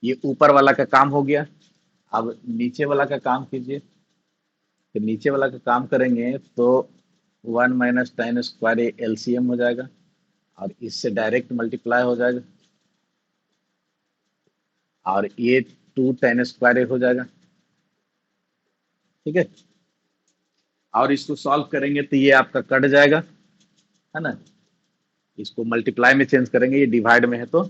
ये ऊपर वाला का काम हो गया। अब नीचे वाला का काम कीजिए। तो नीचे वाला का काम करेंगे तो one minus tan square A LCM हो जाएगा और इससे डायरेक्ट मल्टीप्लाई हो जाएगा, और ये टू टाइन स्क्वायर ए हो जाएगा। ठीक है, और इसको सॉल्व करेंगे तो ये आपका कट जाएगा, है ना। इसको मल्टीप्लाई में चेंज करेंगे, ये डिवाइड में है तो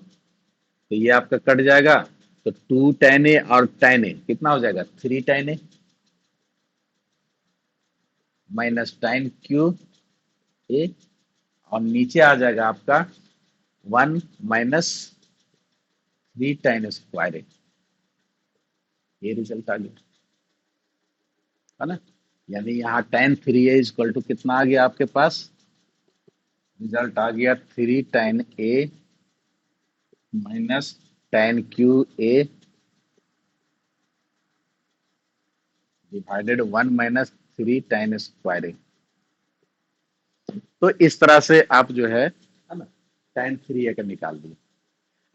ये आपका कट जाएगा। तो टू टेन ए और टेन ए कितना हो जाएगा, three tan A minus tan cube A, और नीचे आ जाएगा आपका one minus three tan square A. ये रिजल्ट आ गया, है ना। यानी यहाँ tan three A equal to कितना आ गया आपके पास, रिजल्ट आ गया three tan A minus tan cube A divided one minus three tan square A. तो इस तरह से आप जो है ना टेन थ्री ए का निकाल दिए।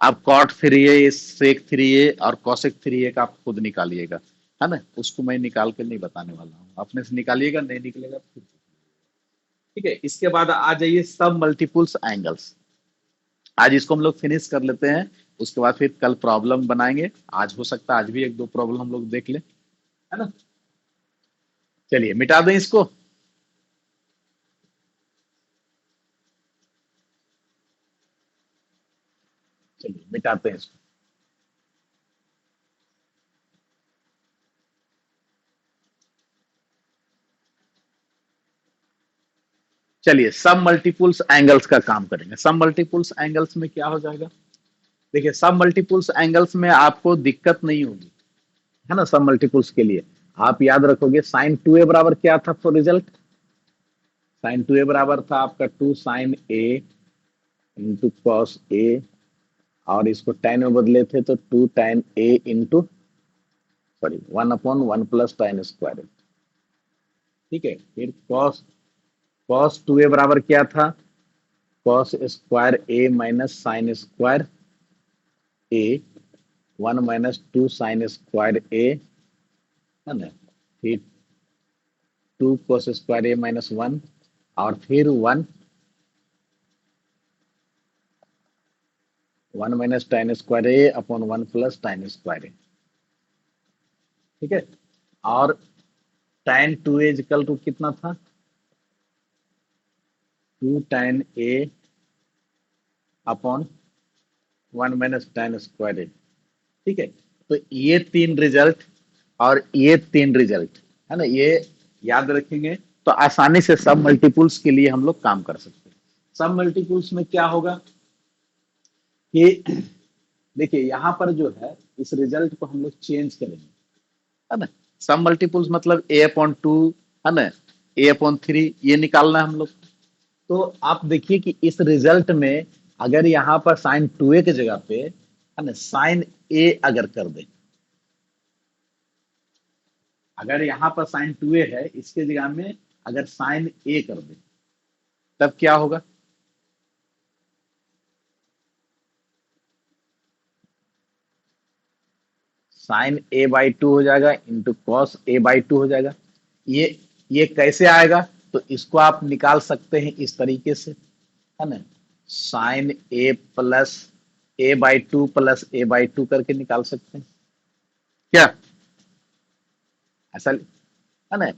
आप कॉट थ्री ए, सेक थ्री ए और कॉसेक थ्री ए का आप खुद निकालिएगा, है ना। उसको मैं निकाल के नहीं बताने वाला हूँ, अपने से निकालिएगा, नहीं निकलेगा तो फिर। ठीक है, इसके बाद आ जाइए सब मल्टीपुल्स एंगल्स। आज इसको हम लोग फिनिश कर लेते हैं, उसके बाद फिर कल प्रॉब्लम बनाएंगे। आज हो सकता है आज भी एक दो प्रॉब्लम हम लोग देख लें, है ना। चलिए मिटा दें इसको। चलिए मिटाते हैं इसको। चलिए सब मल्टीपुल्स एंगल्स का काम करेंगे। सब मल्टीपुल्स एंगल्स में क्या हो जाएगा, देखिए सब मल्टीपुल्स एंगल्स में आपको दिक्कत नहीं होगी, है ना। सब मल्टीपुल्स के लिए आप याद रखोगे साइन टू ए बराबर क्या था for result, sine two A बराबर था आपका two sine A into cos A, और इसको टेन में बदले थे तो two tan A into, sorry one upon one plus tan square. ठीक है, फिर कॉस कॉस टू ए बराबर क्या था, cos square A minus sine square A, one minus two sine square A, है ना। फिर two cos square A minus one, और फिर one one minus tan square A upon one plus tan square A. ठीक है, और tan two A equal to कितना था, two tan A upon one minus tan square A. ठीक है, तो ये तीन रिजल्ट और ये तीन रिजल्ट, है ना, ये याद रखेंगे तो आसानी से सब मल्टीपुल्स के लिए हम लोग काम कर सकते हैं। सब मल्टीपुल्स में क्या होगा कि देखिए यहाँ पर जो है इस रिजल्ट को हम लोग चेंज करेंगे, है ना। सब मल्टीपुल्स मतलब ए अपॉन टू, है ना, ए अपॉन थ्री, ये निकालना है हम लोग। तो आप देखिए कि इस रिजल्ट में अगर यहाँ पर साइन टू ए की जगह पे, है ना, साइन ए अगर कर दे, अगर यहाँ पर साइन टू ए है इसके जगह में अगर साइन ए कर दे, तब क्या होगा, साइन ए बाई टू हो जाएगा into cos A by to हो जाएगा। ये कैसे आएगा, तो इसको आप निकाल सकते हैं इस तरीके से, है ना, sine A plus A by two plus A by two करके निकाल सकते हैं क्या, ऐसा, है ना।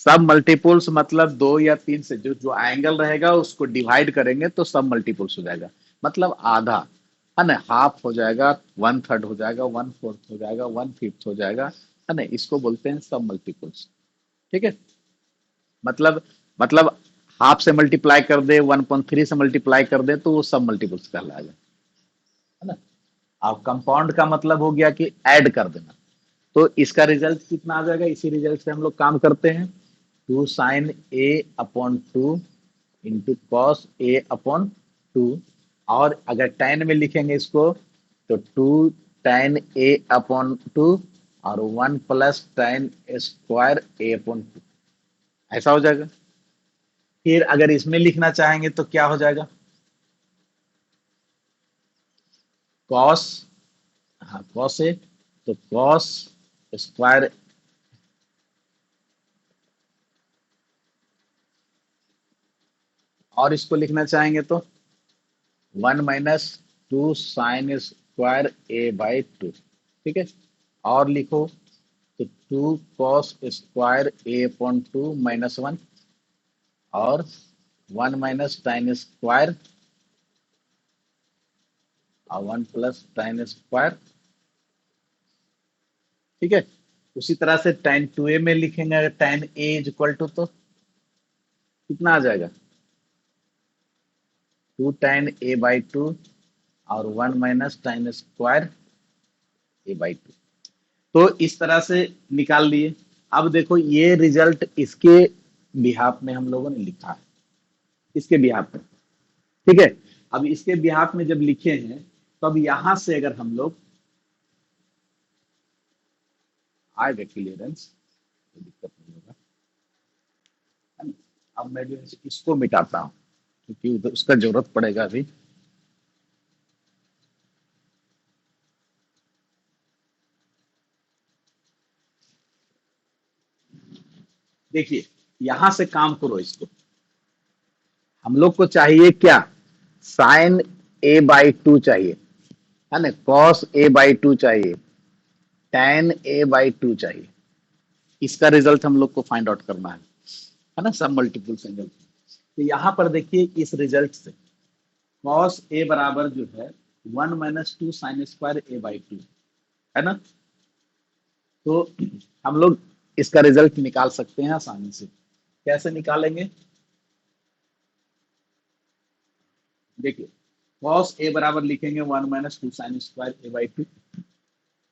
सब मल्टीपुल्स मतलब दो या तीन से जो जो एंगल रहेगा उसको डिवाइड करेंगे तो सब मल्टीपुल्स हो जाएगा। मतलब आधा, है ना, हाफ हो जाएगा, वन थर्ड हो जाएगा, वन फोर्थ हो जाएगा, वन फिफ्थ हो जाएगा, है ना, इसको बोलते हैं सब मल्टीपुल्स। ठीक है। मतलब मतलब हाफ से मल्टीप्लाई कर दे, 1.3 से मल्टीप्लाई कर दे तो वो सब मल्टीपल्स कहलाएगा, है ना। अब कंपाउंड का मतलब हो गया कि ऐड कर देना। तो इसका रिजल्ट कितना आ जाएगा, इसी रिजल्ट से हम लोग काम करते हैं। Two sine A upon two into cos A upon two. और अगर tan में लिखेंगे इसको तो two tan A upon two और one plus tan square A upon two, ऐसा हो जाएगा। फिर अगर इसमें लिखना चाहेंगे तो क्या हो जाएगा, कॉस, हाँ कॉस ए, तो कॉस स्क्वायर, और इसको लिखना चाहेंगे तो one minus two sine square A by two. ठीक है। और लिखो तो two cos square A upon two minus one, और वन माइनस टाइन स्क्वायर और वन प्लस टाइन स्क्वायर। ठीक है। उसी तरह से tan टू ए में लिखेंगे, अगर tan A is equal to तो कितना आ जाएगा, two tan A by two और one minus tan square A by two. तो इस तरह से निकाल लिए। अब देखो ये रिजल्ट इसके बिहाफ में हम लोगों ने लिखा है, इसके बिहाफ में। ठीक है। अब इसके बिहाफ में जब लिखे हैं तो अब यहां से अगर हम लोग आएगा क्लियरेंस तो दिक्कत नहीं होगा, है ना। अब मैं जो है इसको मिटाता हूँ क्योंकि उधर उसका जरूरत पड़ेगा अभी। देखिए यहां से काम करो इसको, हम लोग को चाहिए क्या, साइन ए बाई टू चाहिए, है ना, कॉस ए बाई टू चाहिए, tan ए बाई टू चाहिए। इसका रिजल्ट हम लोग को फाइंड आउट करना है ना, सब मल्टीपल एंगल। तो यहाँ पर देखिए इस रिजल्ट से कॉस ए बराबर जो है one minus two sine square A by two, है ना। तो हम लोग इसका रिजल्ट निकाल सकते हैं आसानी से। कैसे निकालेंगे, देखिए कॉस ए बराबर लिखेंगे one minus two sine square A by to.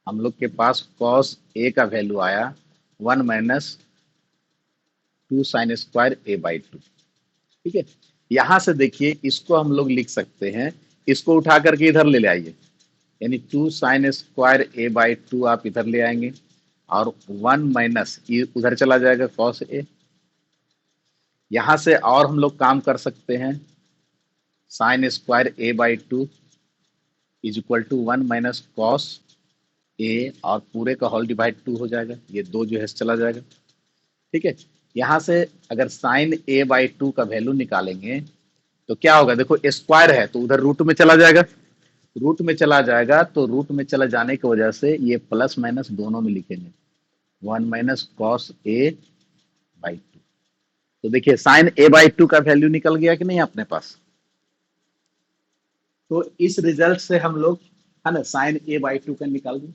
हम लोग के पास कॉस ए का वैल्यू आया one minus two sine square A by two. ठीक है। यहां से देखिए इसको हम लोग लिख सकते हैं, इसको उठा करके इधर ले आइए, यानी two sine square A by two आप इधर ले आएंगे और वन माइनस उधर चला जाएगा कॉस ए। यहां से और हम लोग काम कर सकते हैं, sine square A by two is equal to one minus cos A और पूरे का होल डिवाइड टू हो जाएगा, ये दो जो है चला जाएगा। ठीक है। यहां से अगर साइन ए बाई टू का वैल्यू निकालेंगे तो क्या होगा, देखो स्क्वायर है तो उधर रूट में चला जाएगा, रूट में चला जाएगा तो रूट में चला जाने की वजह से ये प्लस माइनस दोनों में लिखेंगे, one minus cos A by two. तो देखिए साइन ए बाई टू का वैल्यू निकल गया कि नहीं अपने पास। तो इस रिजल्ट से हम लोग, है ना, साइन ए बाई टू का निकाल दें।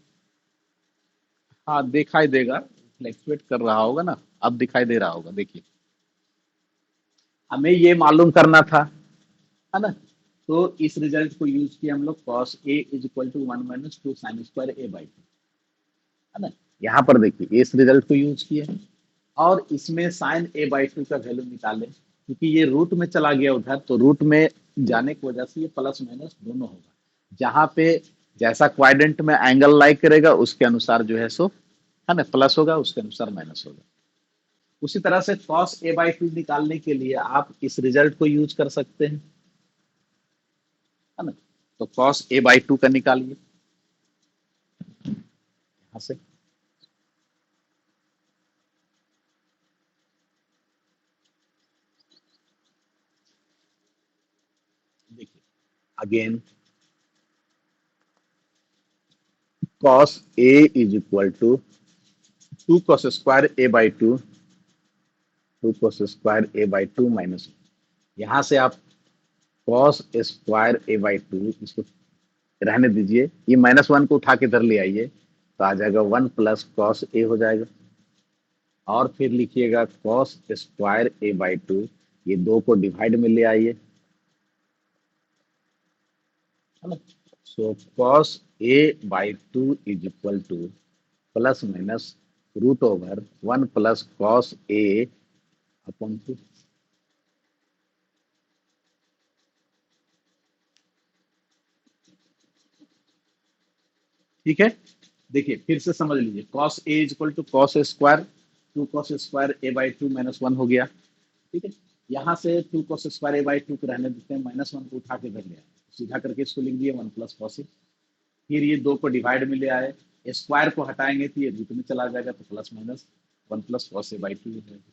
हाँ दिखाई देगा, फ्लैक्चुएट कर रहा होगा ना, अब दिखाई दे रहा होगा। देखिए हमें ये मालूम करना था, है ना। तो इस रिजल्ट को यूज किया हम लोग, cos A is equal to one minus two sine square A by two, है ना। यहाँ पर देखिए इस रिजल्ट को यूज किया और इसमें साइन ए बाई टू का वैल्यू निकाले, क्योंकि ये रूट में चला गया उधर तो रूट में जाने की वजह से ये प्लस माइनस दोनों होगा, जहां पे जैसा क्वाड्रेंट में एंगल लाई करेगा उसके अनुसार जो है सो, है ना, प्लस होगा, उसके अनुसार माइनस होगा। उसी तरह से कॉस ए बाई टू निकालने के लिए आप इस रिजल्ट को यूज कर सकते हैं, है ना। तो कॉस ए बाई टू का निकालिए यहां से। देखिए again cos A is equal to two cos square A by two two cos square A by two minus, यहाँ से आप cos square A by two, इसको रहने दीजिए, ये -1 को उठा के इधर ले आइए तो आ जाएगा 1 प्लस कॉस ए हो जाएगा, और फिर लिखिएगा cos square A by two, ये दो को डिवाइड में ले आइए, है ना। So cos A by two is equal to plus minus root over 1 plus cos A upon two. ठीक है, देखिए फिर से समझ लीजिए, cos A is equal to cos square, two cos square A by two -1 हो गया। ठीक है, यहाँ से two cos square A by two को रहने देते हैं, -1 को उठा के इधर ले आए, सीधा करके इसको लिख दिए 1 प्लस कॉस ए, फिर ये दो को डिवाइड में ले आए, स्क्वायर को हटाएंगे तो ये रूट में चला जाएगा, तो plus minus 1 plus cos A by to हो जाएगा।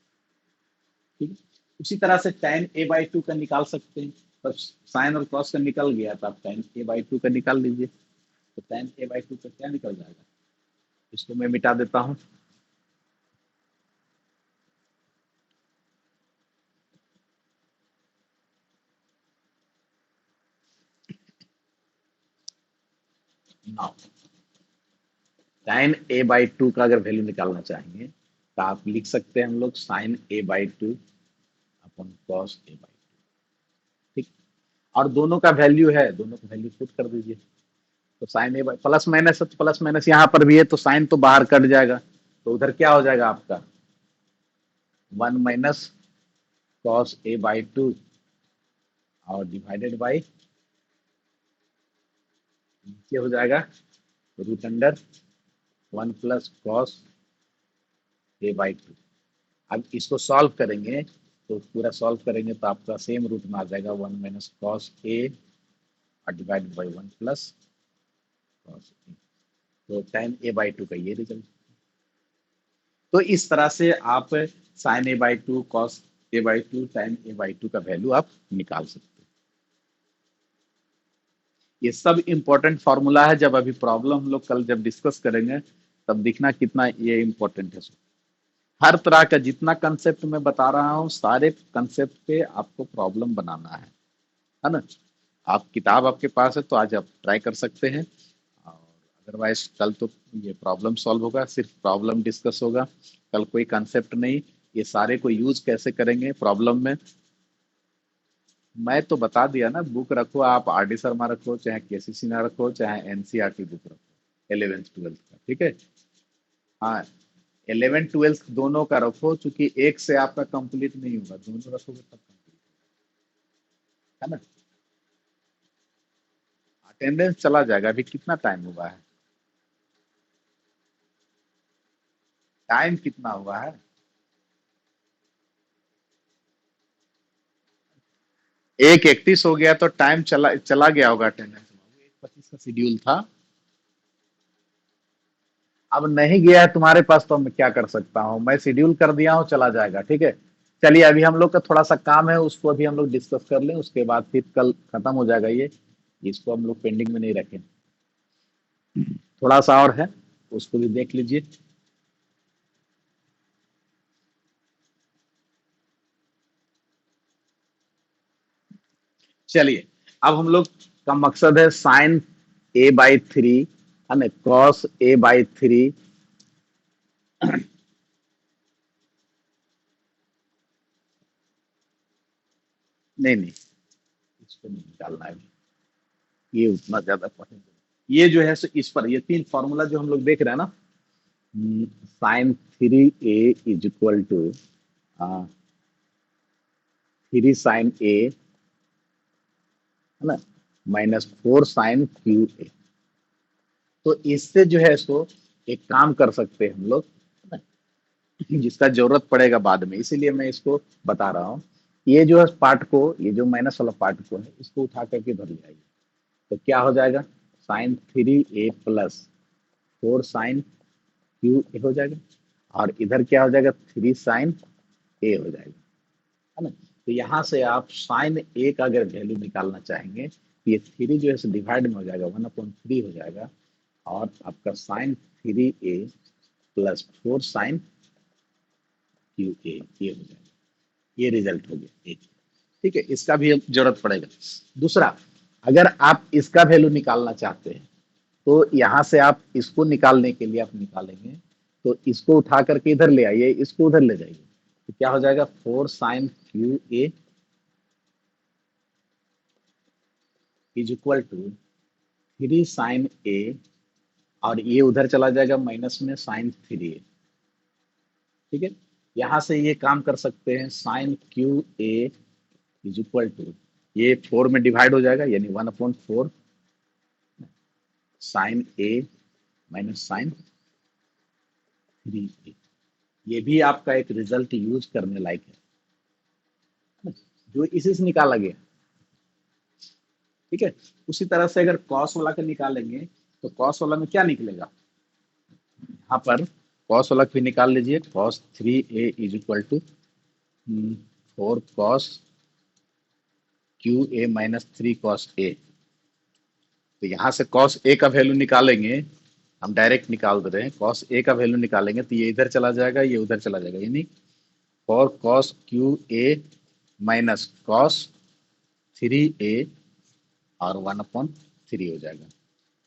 ठीक है, उसी तरह से tan ए बाई टू का निकाल सकते हैं, तब साइन और कॉस का निकल गया तो आप tan ए बाई टू का निकाल लीजिए, तो tan ए बाई टू का क्या निकल जाएगा, इसको मैं मिटा देता हूँ। Now tan A by two का अगर वैल्यू निकालना चाहेंगे तो आप लिख सकते हैं हम लोग sine A by two upon cos A by, ठीक, और दोनों का वैल्यू है, दोनों का वैल्यू पुट कर दीजिए, तो sine A by plus minus है तो प्लस माइनस यहाँ पर भी है तो साइन तो बाहर कट जाएगा, तो उधर क्या हो जाएगा आपका 1 minus cos A by two और डिवाइडेड बाई नीचे हो जाएगा root under 1 plus cos A by two. अब इसको सॉल्व करेंगे तो पूरा सॉल्व करेंगे तो आपका सेम रूट में आ जाएगा 1 माइनस कॉस ए और divided by 1 plus cos A, तो tan ए बाई टू का ये रिजल्ट। तो इस तरह से आप sine A by two, cos A by two, tan A by two का वैल्यू आप निकाल सकते हैं। ये सब इंपॉर्टेंट फॉर्मूला है, जब अभी प्रॉब्लम हम लोग कल जब डिस्कस करेंगे तब दिखना कितना ये इंपॉर्टेंट है। हर तरह का जितना कंसेप्ट मैं बता रहा हूँ सारे कंसेप्ट पे आपको प्रॉब्लम बनाना है ना। आप किताब आपके पास है तो आज आप ट्राई कर सकते हैं, और अदरवाइज कल तो ये प्रॉब्लम सॉल्व होगा, सिर्फ प्रॉब्लम डिस्कस होगा, कल कोई कंसेप्ट नहीं। ये सारे को यूज कैसे करेंगे प्रॉब्लम में, मैं तो बता दिया ना। बुक रखो आप, आर डी शर्मा रखो, चाहे केसीसी ना रखो, चाहे एनसीईआरटी बुक रखो 11th 12th का, ठीक है। हाँ, 11th 12th दोनों का रखो, क्योंकि एक से आपका कंप्लीट नहीं होगा, दोनों रखोगे तब कंप्लीट है ना। अटेंडेंस चला जाएगा, अभी कितना टाइम हुआ है, टाइम कितना हुआ है, 1:31 हो गया तो टाइम चला चला गया होगा अटेंडेंस। 1:25 का शेड्यूल था, अब नहीं गया है तुम्हारे पास तो मैं क्या कर सकता हूँ, मैं शेड्यूल कर दिया हूँ, चला जाएगा, ठीक है। चलिए अभी हम लोग का थोड़ा सा काम है, उसको अभी हम लोग डिस्कस कर लें, उसके बाद फिर कल खत्म हो जाएगा ये, इसको हम लोग पेंडिंग में नहीं रखें। थोड़ा सा और है, उसको भी देख लीजिए। चलिए, अब हम लोग का मकसद है साइन ए बाई थ्री, है ना, कॉस ए बाई थ्री, नहीं नहीं, इसको नहीं निकालना है, ये उतना ज्यादा पसंद है। ये जो है सो इस पर, ये तीन फॉर्मूला जो हम लोग देख रहे हैं ना, sine three A is equal to three sine A, है ना, -4 साइन क्यू ए। तो इससे जो है सो एक काम कर सकते हैं हम लोग, है ना, जिसका जरूरत पड़ेगा बाद में, इसीलिए मैं इसको बता रहा हूँ। ये जो है पार्ट को, ये जो माइनस वाला पार्ट को है, इसको उठा करके भर ले आइए, तो क्या हो जाएगा, sine three A plus 4 sine cube A हो जाएगा, और इधर क्या हो जाएगा, 3 साइन ए हो जाएगा, है ना। तो यहाँ से आप साइन ए का अगर वैल्यू निकालना चाहेंगे तो ये थ्री जो है डिवाइड में हो जाएगा, 1/3 हो जाएगा, और आपका sine three A plus 4 sine cube A ये हो जाएगा। ये रिजल्ट हो गया एक। ठीक है, इसका भी अब जरूरत पड़ेगा। दूसरा, अगर आप इसका वैल्यू निकालना चाहते हैं तो यहां से आप इसको निकालने के लिए आप निकालेंगे, तो इसको उठा करके इधर ले आइए, इसको उधर ले जाइए, तो क्या हो जाएगा, 4 sin QA is equal to 3 sin A, और ये उधर चला जाएगा माइनस में sin 3A। ठीक है, यहां से ये काम कर सकते हैं, sin QA is equal to, ये 4 में डिवाइड हो जाएगा, यानी 1/4 sin A minus sin 3A। ये भी आपका एक रिजल्ट यूज करने लायक है, जो इसी से निकाला गया। ठीक है, उसी तरह से अगर कॉस वाला का निकालेंगे तो कॉस वाला में क्या निकलेगा, यहाँ पर कॉस वाला भी निकाल लीजिए, cos 3A is equal to 4 cos QA minus 3 cos A। तो यहाँ से cos A का वैल्यू निकालेंगे, हम डायरेक्ट निकाल दे रहे हैं, cos A का वैल्यू निकालेंगे तो ये इधर चला जाएगा, ये उधर चला जाएगा, यानी 4 cos QA minus cos 3A और 1/3 हो जाएगा।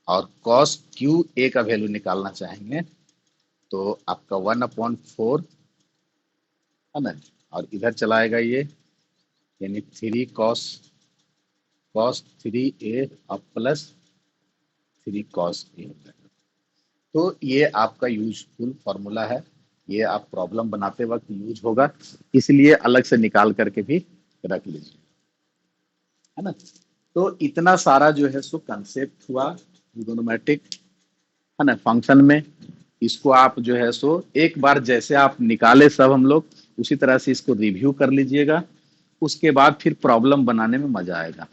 और cos QA का वैल्यू निकालना चाहेंगे तो आपका 1/4 है ना, और इधर चलाएगा ये, यानी 3 cos 3A और प्लस 3 cos A हो जाएगा। तो ये आपका यूजफुल फॉर्मूला है, ये आप प्रॉब्लम बनाते वक्त यूज होगा, इसलिए अलग से निकाल करके भी रख लीजिए, है ना। तो इतना सारा जो है सो कंसेप्ट हुआ ट्रिगोनोमेट्रिक, है ना, फंक्शन में। इसको आप जो है सो एक बार जैसे आप निकाले सब हम लोग, उसी तरह से इसको रिव्यू कर लीजिएगा, उसके बाद फिर प्रॉब्लम बनाने में मजा आएगा।